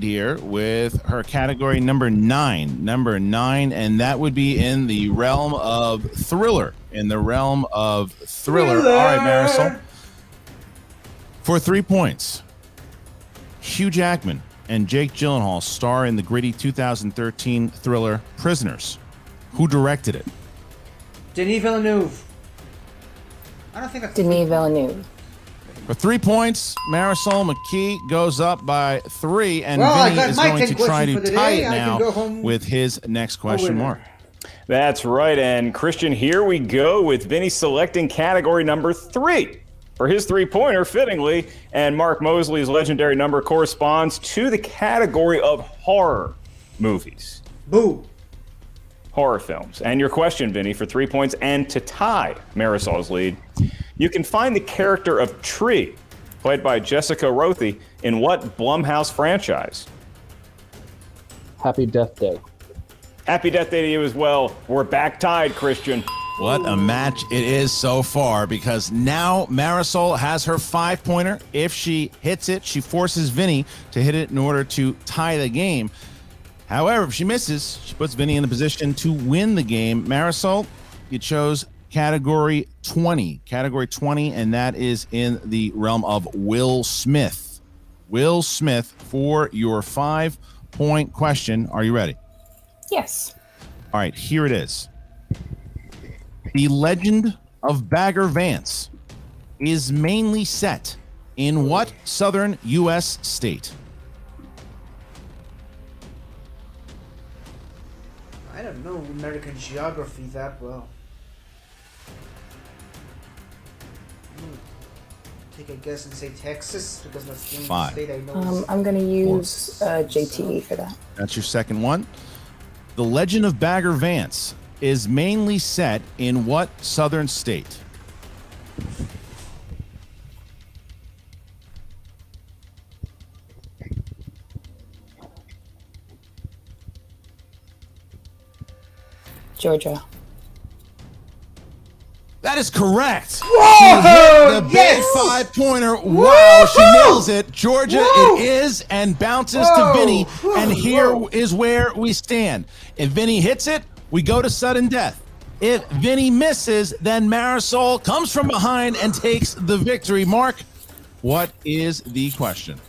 here with her category number 9, and that would be in the realm of thriller. All right, Marisol. For 3 points, Hugh Jackman and Jake Gyllenhaal star in the gritty 2013 thriller Prisoners. Who directed it? Denis Villeneuve. I don't think that's Denis Villeneuve. For 3 points, Marisol McKee goes up by 3, and Vinny is going to try to tie it now with his next question mark. That's right, and Christian, here we go with Vinny selecting category number 3 for his 3-pointer, fittingly, and Mark Mosley's legendary number corresponds to the category of horror movies. Boo. Horror films. And your question, Vinny, for 3 points and to tie Marisol's lead, you can find the character of Tree, played by Jessica Rothe, in what Blumhouse franchise? Happy Death Day. Happy Death Day to you as well. We're back tied, Christian. What a match it is so far, because now Marisol has her 5-pointer. If she hits it, she forces Vinny to hit it in order to tie the game. However, if she misses, she puts Vinny in a position to win the game. Marisol, you chose category 20, and that is in the realm of Will Smith. Will Smith, for your 5-point question. Are you ready? Yes. All right, here it is. The Legend of Bagger Vance is mainly set in what southern U.S. state? I don't know American geography that well. Take a guess and say Texas, because that's the only state I know. I'm going to use JTE for that. That's your second one. The Legend of Bagger Vance is mainly set in what southern state? Georgia. That is correct. Whoa! She hit the big Yes! 5-pointer. Woo! Wow, she nails it. Georgia, Woo! it is, and bounces to Vinny. And here is where we stand. If Vinny hits it, we go to sudden death. If Vinny misses, then Marisol comes from behind and takes the victory. Mark, what is the question?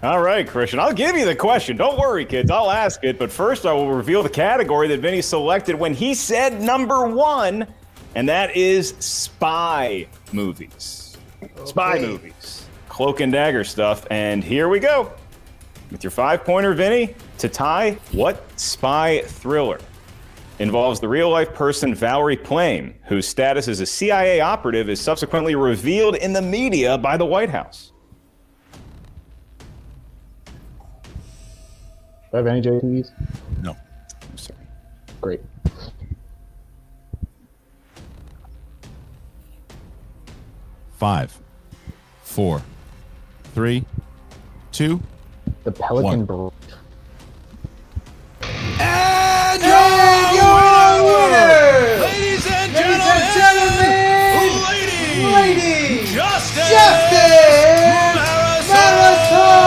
All right, Christian, I'll give you the question. Don't worry, kids. I'll ask it. But first, I will reveal the category that Vinny selected when he said number 1, and that is spy movies. Okay. Spy movies. Cloak and dagger stuff. And here we go. With your 5-pointer, Vinny, to tie, what spy thriller involves the real-life person Valerie Plame, whose status as a CIA operative is subsequently revealed in the media by the White House? Do I have any JTEs? No. I'm sorry. Great. Five, 4, 3, 2. The Pelican Brief. And your winner! Ladies and gentlemen! Lady Lady Justice! Marisol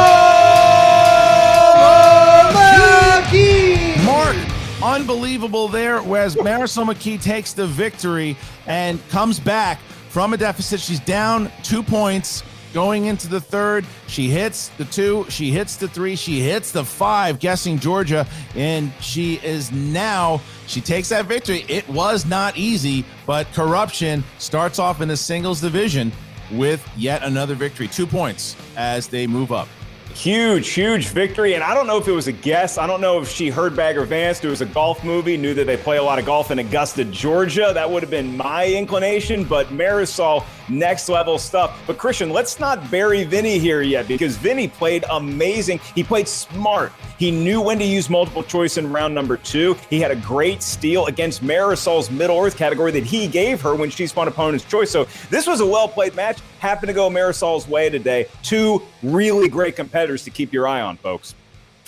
as Marisol McKee takes the victory and comes back from a deficit. She's down 2 points going into the third. She hits the 2, she hits the 3, she hits the 5, guessing Georgia, and she takes that victory. It was not easy, but Corruption starts off in the singles division with yet another victory. 2 points as they move up. Huge victory. And I don't know if it was a guess. I don't know if she heard Bagger Vance. It was a golf movie, knew that they play a lot of golf in Augusta, Georgia. That would have been my inclination. But Marisol, next level stuff. But Christian, let's not bury Vinnie here yet, because Vinnie played amazing. He played smart. He knew when to use multiple choice in round number 2. He had a great steal against Marisol's Middle Earth category that he gave her when she spun opponent's choice. So this was a well-played match. Happened to go Marisol's way today. 2 really great competitors to keep your eye on, folks.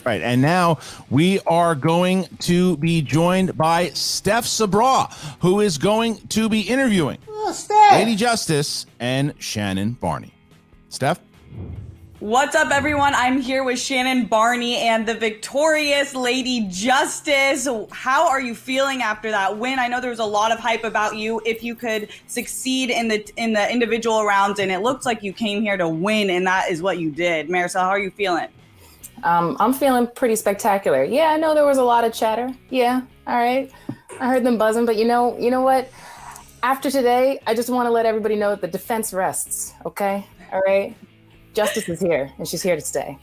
Right, and now we are going to be joined by Steph Sabra, who is going to be interviewing Lady Justice and Shannon Barney. Steph? What's up, everyone? I'm here with Shannon Barney and the victorious Lady Justice. How are you feeling after that win? I know there was a lot of hype about you if you could succeed in the individual rounds, and it looks like you came here to win, and that is what you did. Marisol, how are you feeling? I'm feeling pretty spectacular. Yeah, I know there was a lot of chatter. Yeah, all right. I heard them buzzing, but you know what? After today, I just want to let everybody know that the defense rests, okay? All right? Justice is here, and she's here to stay.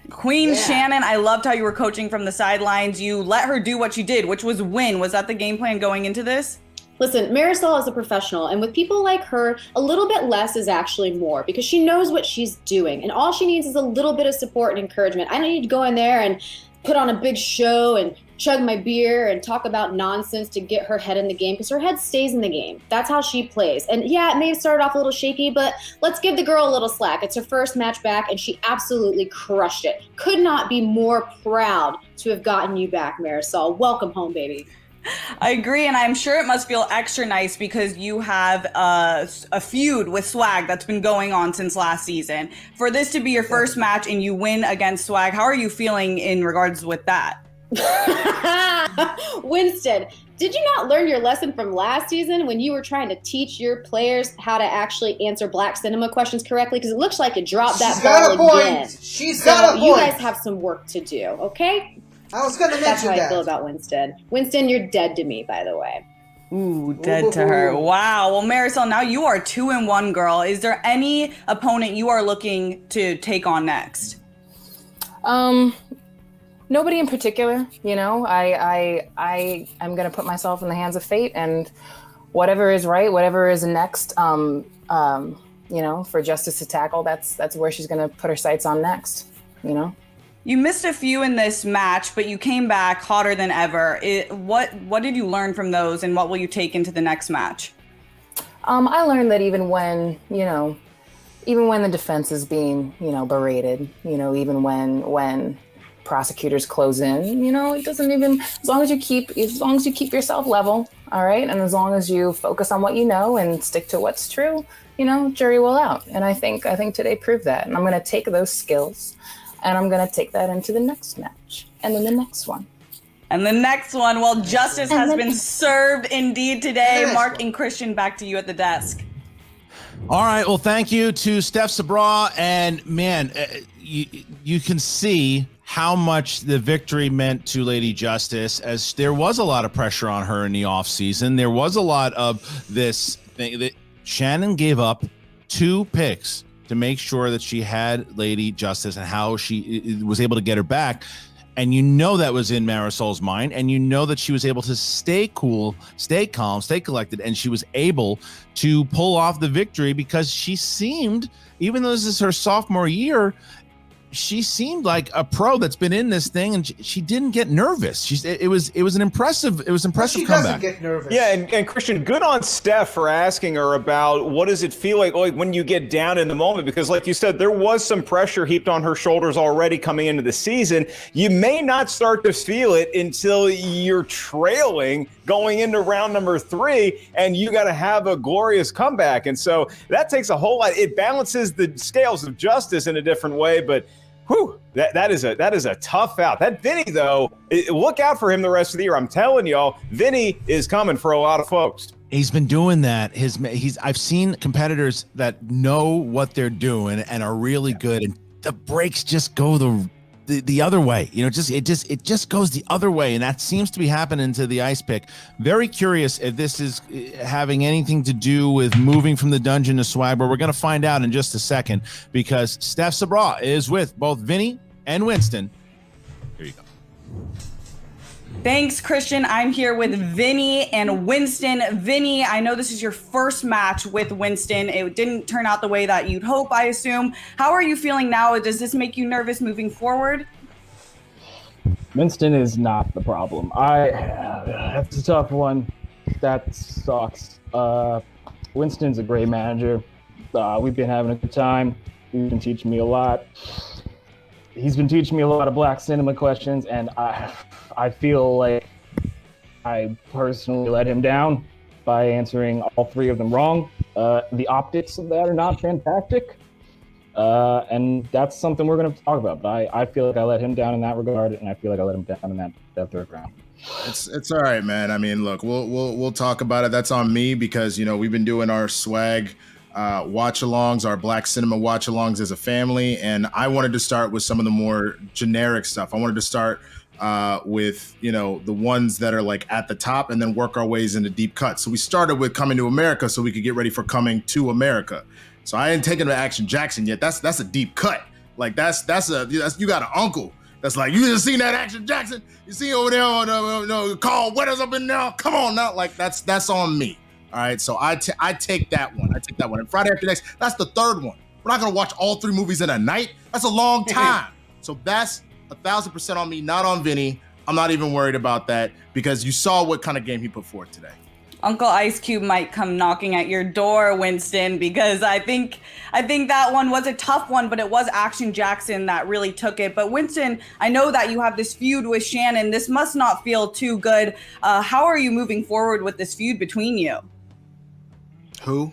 Queen Shannon, I loved how you were coaching from the sidelines. You let her do what she did, which was win. Was that the game plan going into this? Listen, Marisol is a professional, and with people like her, a little bit less is actually more, because she knows what she's doing, and all she needs is a little bit of support and encouragement. I don't need to go in there and put on a big show and chug my beer and talk about nonsense to get her head in the game, because her head stays in the game. That's how she plays. And yeah, it may have started off a little shaky, but let's give the girl a little slack. It's her first match back, and she absolutely crushed it. Could not be more proud to have gotten you back, Marisol. Welcome home, baby. I agree, and I'm sure it must feel extra nice because you have a feud with Swag that's been going on since last season. For this to be your first match and you win against Swag, how are you feeling in regards with that? Winston, did you not learn your lesson from last season when you were trying to teach your players how to actually answer Black Cinema questions correctly? Because it looks like you dropped that ball again. She's got a point. You guys have some work to do, okay? I was going to mention That's how that. I feel about Winston. Winston, you're dead to me, by the way. Ooh, dead to her. Wow. Well, Marisol, now you are 2-1, girl. Is there any opponent you are looking to take on next? Nobody in particular. You know, I'm going to put myself in the hands of fate, and whatever is right, whatever is next, you know, for Justice to tackle, that's where she's going to put her sights on next, you know? You missed a few in this match, but you came back hotter than ever. What did you learn from those, and what will you take into the next match? I learned that even when the defense is being, berated, even when prosecutors close in, it doesn't even, as long as you keep yourself level, all right, and as long as you focus on what you know and stick to what's true, jury will out. And I think today proved that. And I'm going to take those skills and I'm going to take that into the next match and then the next one. And the next one, well, justice has been served indeed today. Mark and Christian, back to you at the desk. All right. Well, thank you to Steph Sabra. And man, you can see how much the victory meant to Lady Justice, as there was a lot of pressure on her in the offseason. There was a lot of this thing that Shannon gave up 2 picks to make sure that she had Lady Justice and how she was able to get her back. And that was in Marisol's mind, and that she was able to stay cool, stay calm, stay collected, and she was able to pull off the victory because she seemed, even though this is her sophomore year, she seemed like a pro that's been in this thing, and she didn't get nervous. It was an impressive comeback. She doesn't get nervous. Yeah, and Christian, good on Steph for asking her about what does it feel like when you get down in the moment, because like you said, there was some pressure heaped on her shoulders already coming into the season. You may not start to feel it until you're trailing going into round number 3, and you got to have a glorious comeback. And so that takes a whole lot. It balances the scales of justice in a different way, but Whew, that is a tough out. That Vinnie, though, look out for him the rest of the year. I'm telling y'all, Vinnie is coming for a lot of folks. He's been doing that. I've seen competitors that know what they're doing and are really good, and the breaks just go the other way. You know, it just goes the other way, and that seems to be happening to the ice pick. Very curious if this is having anything to do with moving from the dungeon to swag, but we're going to find out in just a second, because Steph Sabra is with both Vinnie and Winston. Here you go. Thanks, Christian. I'm here with Vinnie and Winston. Vinnie, I know this is your first match with Winston. It didn't turn out the way that you'd hope, I assume. How are you feeling now? Does this make you nervous moving forward? Winston is not the problem. That's a tough one. That sucks. Winston's a great manager. We've been having a good time. He's been teaching me a lot. He's been teaching me a lot of black cinema questions, and I feel like I personally let him down by answering all three of them wrong. The optics of that are not fantastic, and that's something we're going to talk about. But I feel like I let him down in that regard, and I feel like I let him down in that third round. It's all right, man. I mean, look, we'll talk about it. That's on me because we've been doing our swag watch-alongs, our black cinema watch-alongs as a family, and I wanted to start with some of the more generic stuff. I wanted to start with the ones that are like at the top and then work our ways into deep cuts. So we started with Coming to America so we could get ready for Coming to America. So I ain't taken to Action Jackson yet. That's a deep cut. Like that's you got an uncle that's like, you just seen that Action Jackson? You see over there on Carl Weathers up in there? Come on now. Like that's on me. All right, so I take that one. And Friday After Next, that's the third one. We're not gonna watch all three movies in a night. That's a long time. So that's 1,000% on me, not on Vinnie. I'm not even worried about that because you saw what kind of game he put forth today. Uncle Ice Cube might come knocking at your door, Winston, because I think that one was a tough one, but it was Action Jackson that really took it. But Winston, I know that you have this feud with Shannon. This must not feel too good. How are you moving forward with this feud between you? Who?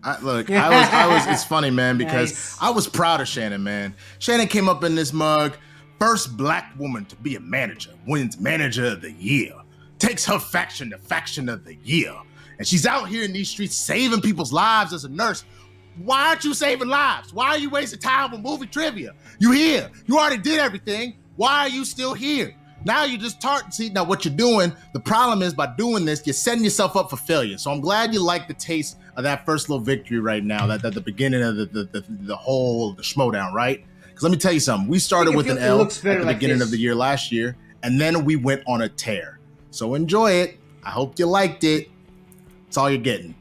I was. It's funny, man, because I was proud of Shannon, man. Shannon came up in this mug, first black woman to be a manager, wins Manager of the Year, takes her faction to Faction of the Year, and she's out here in these streets saving people's lives as a nurse. Why aren't you saving lives? Why are you wasting time with movie trivia? You here? You already did everything. Why are you still here? Now you're just tarting. See, now what you're doing, the problem is by doing this, you're setting yourself up for failure. So I'm glad you like the taste of that first little victory right now, that the beginning of the whole Schmoedown, right? Because let me tell you something. We started with an L at the beginning of the year last year, and then we went on a tear. So enjoy it. I hope you liked it. That's all you're getting.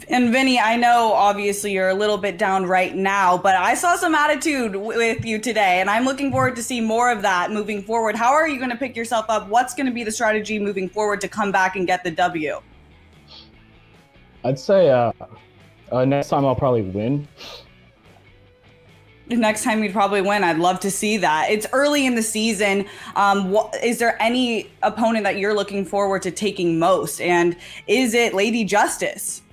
And Vinnie, I know obviously you're a little bit down right now, but I saw some attitude with you today, and I'm looking forward to see more of that moving forward. How are you going to pick yourself up? What's going to be the strategy moving forward to come back and get the W? I'd say next time I'll probably win. Next time you'd probably win. I'd love to see that. It's early in the season. Is there any opponent that you're looking forward to taking most? And is it Lady Justice?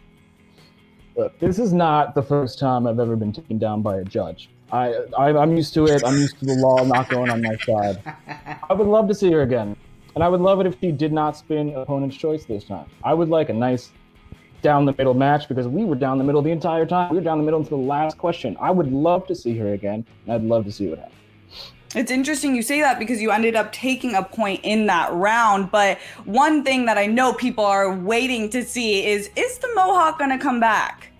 Look, this is not the first time I've ever been taken down by a judge. I'm used to it. I'm used to the law not going on my side. I would love to see her again. And I would love it if she did not spin opponent's choice this time. I would like a nice down the middle match because we were down the middle the entire time. We were down the middle until the last question. I would love to see her again, and I'd love to see what happens. It's interesting you say that because you ended up taking a point in that round. But one thing that I know people are waiting to see is the Mohawk going to come back?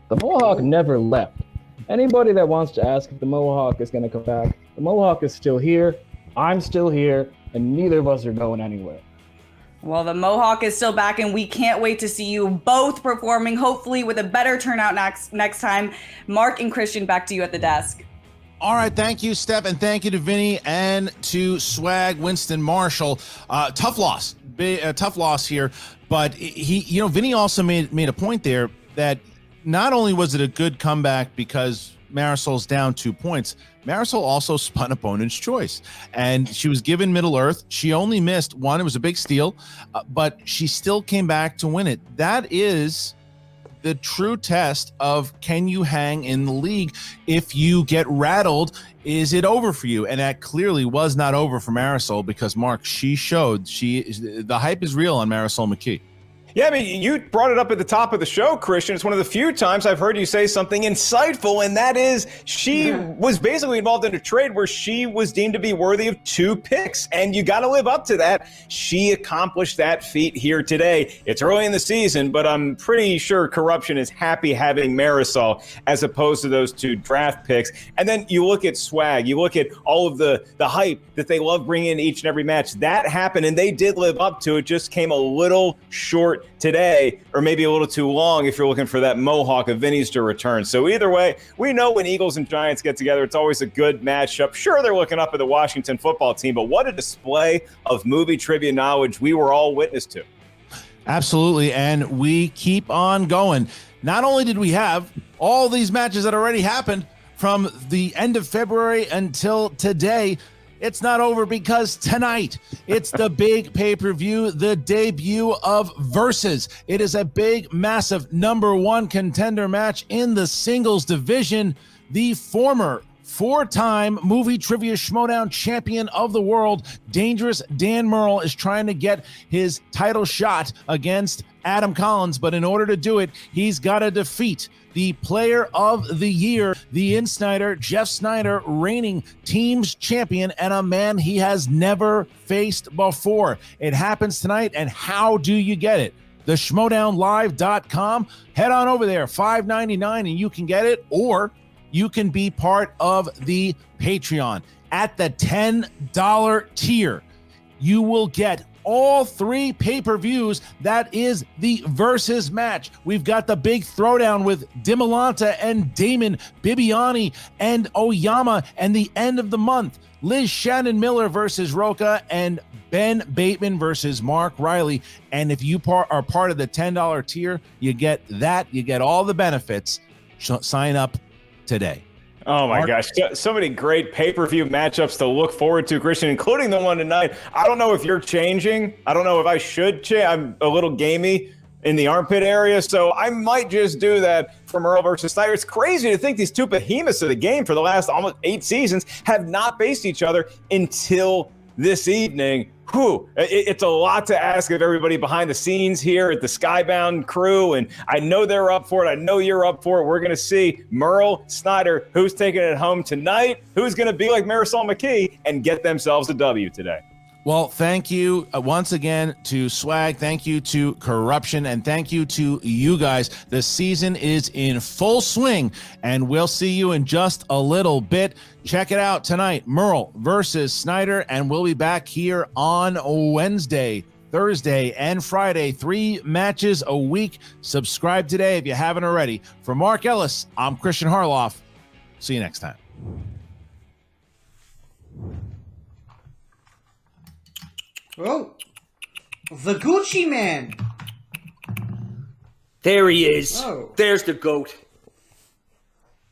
The Mohawk never left. Anybody that wants to ask if the Mohawk is going to come back, the Mohawk is still here. I'm still here, and neither of us are going anywhere. Well, the Mohawk is still back, and we can't wait to see you both performing, hopefully with a better turnout next time. Mark and Christian, back to you at the desk. All right, thank you, Steph, and thank you to Vinnie and to Swag Winston Marshall. Tough loss here, but Vinnie also made a point there that not only was it a good comeback because Marisol's down 2 points, Marisol also spun opponent's choice, and she was given Middle Earth. She only missed one. It was a big steal, but she still came back to win it. That is the true test of can you hang in the league. If you get rattled, is it over for you? And that clearly was not over for Marisol, because Mark, she showed the hype is real on Marisol McKee. Yeah, I mean, you brought it up at the top of the show, Christian. It's one of the few times I've heard you say something insightful, and that is she was basically involved in a trade where she was deemed to be worthy of 2 picks, and you got to live up to that. She accomplished that feat here today. It's early in the season, but I'm pretty sure corruption is happy having Marisol as opposed to those 2 draft picks. And then you look at swag, you look at all of the hype that they love bringing in each and every match. That happened, and they did live up to it. Just came a little short today, or maybe a little too long if you're looking for that mohawk of Vinnie's to return. So either way, we know when Eagles and Giants get together, it's always a good matchup. Sure, they're looking up at the Washington football team, but what a display of movie trivia knowledge we were all witness to. Absolutely, and we keep on going. Not only did we have all these matches that already happened from the end of February until today, it's not over, because tonight it's the big pay-per-view, the debut of Versus. It is a big, massive #1 contender match in the singles division. The former 4-time movie trivia Schmoedown champion of the world, Dangerous Dan Murrell, is trying to get his title shot against Adam Collins, but in order to do it, he's got to defeat the player of the year, the Insider, Jeff Snyder, reigning teams champion, and a man he has never faced before. It happens tonight, and how do you get it? The Schmoedownlive.com. Head on over there, $5.99, and you can get it, or you can be part of the Patreon. At the $10 tier, you will get all 3 pay-per-views. That is the Versus match. We've got the big throwdown with Demolition and Damon Bibiani and Oyama, and the end of the month, Liz Shannon Miller versus Roca, and Ben Bateman versus Mark Riley. And if you are part of the $10 tier, you get that. You get all the benefits. Sign up today. Oh my gosh, so many great pay-per-view matchups to look forward to, Christian, including the one tonight. I don't know if you're changing. I don't know if I should change. I'm a little gamey in the armpit area, so I might just do that for Murrell versus Snyder. It's crazy to think these 2 behemoths of the game for the last almost 8 seasons have not faced each other until this evening. Whew, it's a lot to ask of everybody behind the scenes here at the Skybound crew, and I know they're up for it. I know you're up for it. We're going to see Murrell, Snyder, who's taking it home tonight, who's going to be like Marisol McKee and get themselves a W today. Well, thank you once again to Swag. Thank you to Corruption, and thank you to you guys. The season is in full swing, and we'll see you in just a little bit. Check it out tonight, Murrell versus Snyder, and we'll be back here on Wednesday, Thursday, and Friday. 3 matches a week. Subscribe today if you haven't already. For Mark Ellis, I'm Christian Harloff. See you next time. Oh, the Gucci Man. There he is. Oh. There's the GOAT.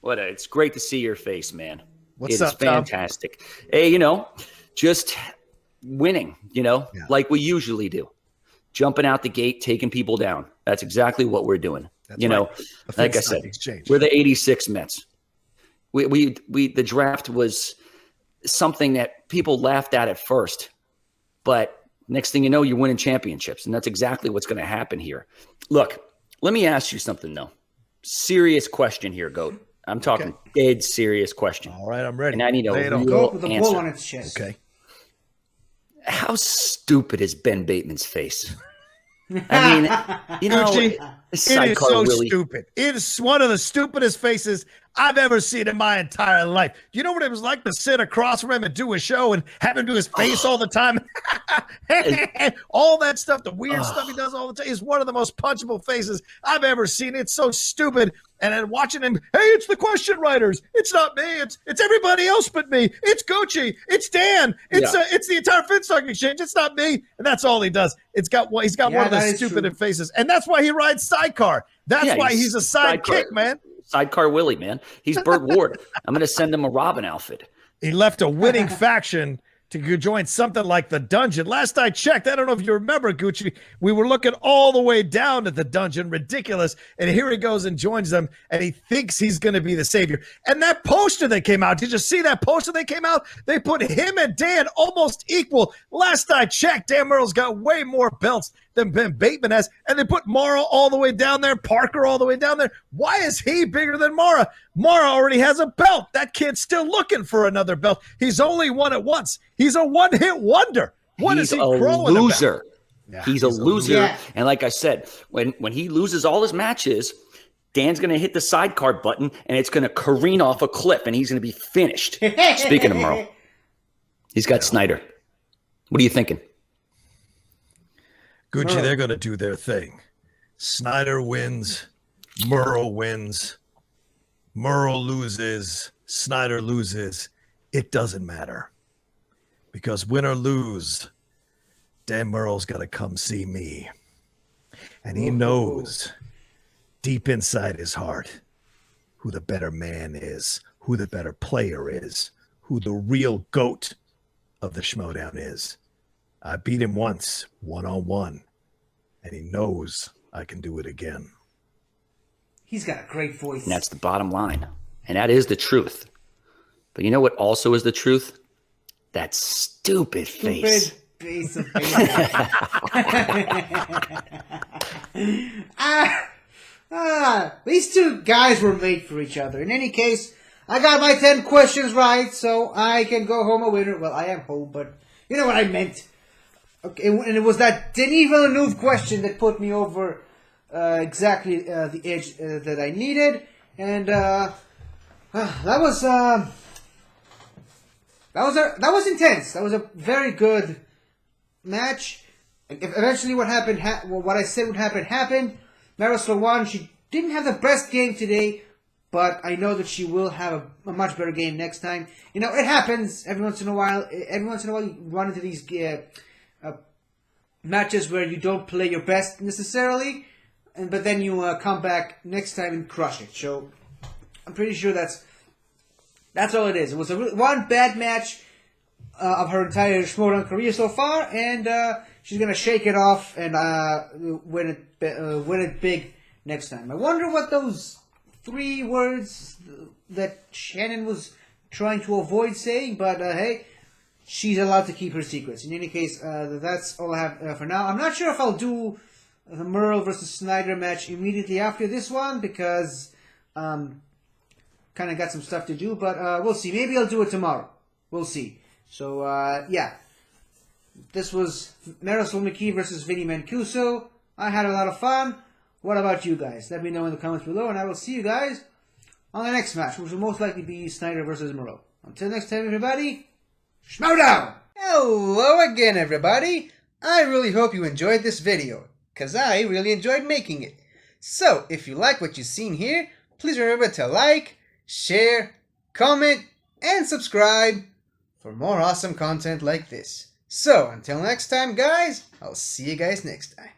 It's great to see your face, man. What's It up, is fantastic. Hey, just winning, like we usually do. Jumping out the gate, taking people down. That's exactly what we're doing. That's right. Like I said, exchange. we're the 86 Mets. The draft was something that people laughed at first, but next thing you know, you're winning championships, and that's exactly what's going to happen here. Look, let me ask you something, though. Serious question here, GOAT. I'm talking dead serious question. All right, I'm ready. And I need a real Go with the answer. bull on its chest. Okay. How stupid is Ben Bateman's face? I mean, Gucci, it is so Willie. stupid. It is one of the stupidest faces I've ever seen in my entire life. Do you know what it was like to sit across from him and do a show and have him do his face all the time? All that stuff, the weird stuff he does all the time, is one of the most punchable faces I've ever seen. It's so stupid. And then watching him, hey, it's the question writers. It's not me. It's everybody else but me. It's Gucci. It's Dan. It's the entire Finstock Exchange. It's not me. And that's all he does. He's got one of the stupid faces. And that's why he rides sidecar. That's why he's a sidekick, man. Sidecar Willie, man. He's Burt Ward. I'm going to send him a Robin outfit. He left a winning faction to join something like the dungeon. Last I checked, I don't know if you remember, Gucci, we were looking all the way down at the dungeon, ridiculous, and here he goes and joins them, and he thinks he's going to be the savior. And that poster that came out, did you see that poster that came out? They put him and Dan almost equal. Last I checked, Dan Murrell's got way more belts than Ben Bateman has, and they put Mara all the way down there, Parker all the way down there. Why is he bigger than Mara? Mara already has a belt. That kid's still looking for another belt. He's only won it once. He's a one-hit wonder. What is he crawling loser. about? He's a loser. Yeah. And like I said, when he loses all his matches, Dan's going to hit the sidecar button, and it's going to careen off a cliff, and he's going to be finished. Speaking of Merle, he's got Snyder. What are you thinking? Gucci, they're going to do their thing. Snyder wins. Merle wins. Merle loses. Snyder loses. It doesn't matter. Because win or lose, Dan Merle's got to come see me. And he knows deep inside his heart who the better man is, who the better player is, who the real GOAT of the Schmoedown is. I beat him once, one-on-one, and he knows I can do it again. He's got a great voice. And that's the bottom line. And that is the truth. But you know what also is the truth? That stupid face. Face of these two guys were made for each other. In any case, I got my 10 questions right, so I can go home a winner. Well, I am home, but you know what I meant. Okay, and it was that Denis Villeneuve question that put me over exactly the edge that I needed, and that was intense. That was a very good match. Eventually, what happened? What I said would happen happened. Marisol won. She didn't have the best game today, but I know that she will have a much better game next time. You know, it happens every once in a while. Every once in a while, you run into these matches where you don't play your best necessarily, but then you come back next time and crush it. So I'm pretty sure that's all it is. It was one bad match of her entire Schmoedown career so far, and she's gonna shake it off and win it big next time. I wonder what those 3 words that Shannon was trying to avoid saying, but hey, she's allowed to keep her secrets. In any case, that's all I have for now. I'm not sure if I'll do the Merle versus Snyder match immediately after this one, because kind of got some stuff to do, but we'll see. Maybe I'll do it tomorrow. We'll see. So, yeah. This was Marisol McKee versus Vinnie Mancuso. I had a lot of fun. What about you guys? Let me know in the comments below, and I will see you guys on the next match, which will most likely be Snyder versus Merle. Until next time, everybody, Schmoedown! Hello again, everybody. I really hope you enjoyed this video, because I really enjoyed making it. So, if you like what you've seen here, please remember to like, share, comment, and subscribe for more awesome content like this. So, until next time, guys, I'll see you guys next time.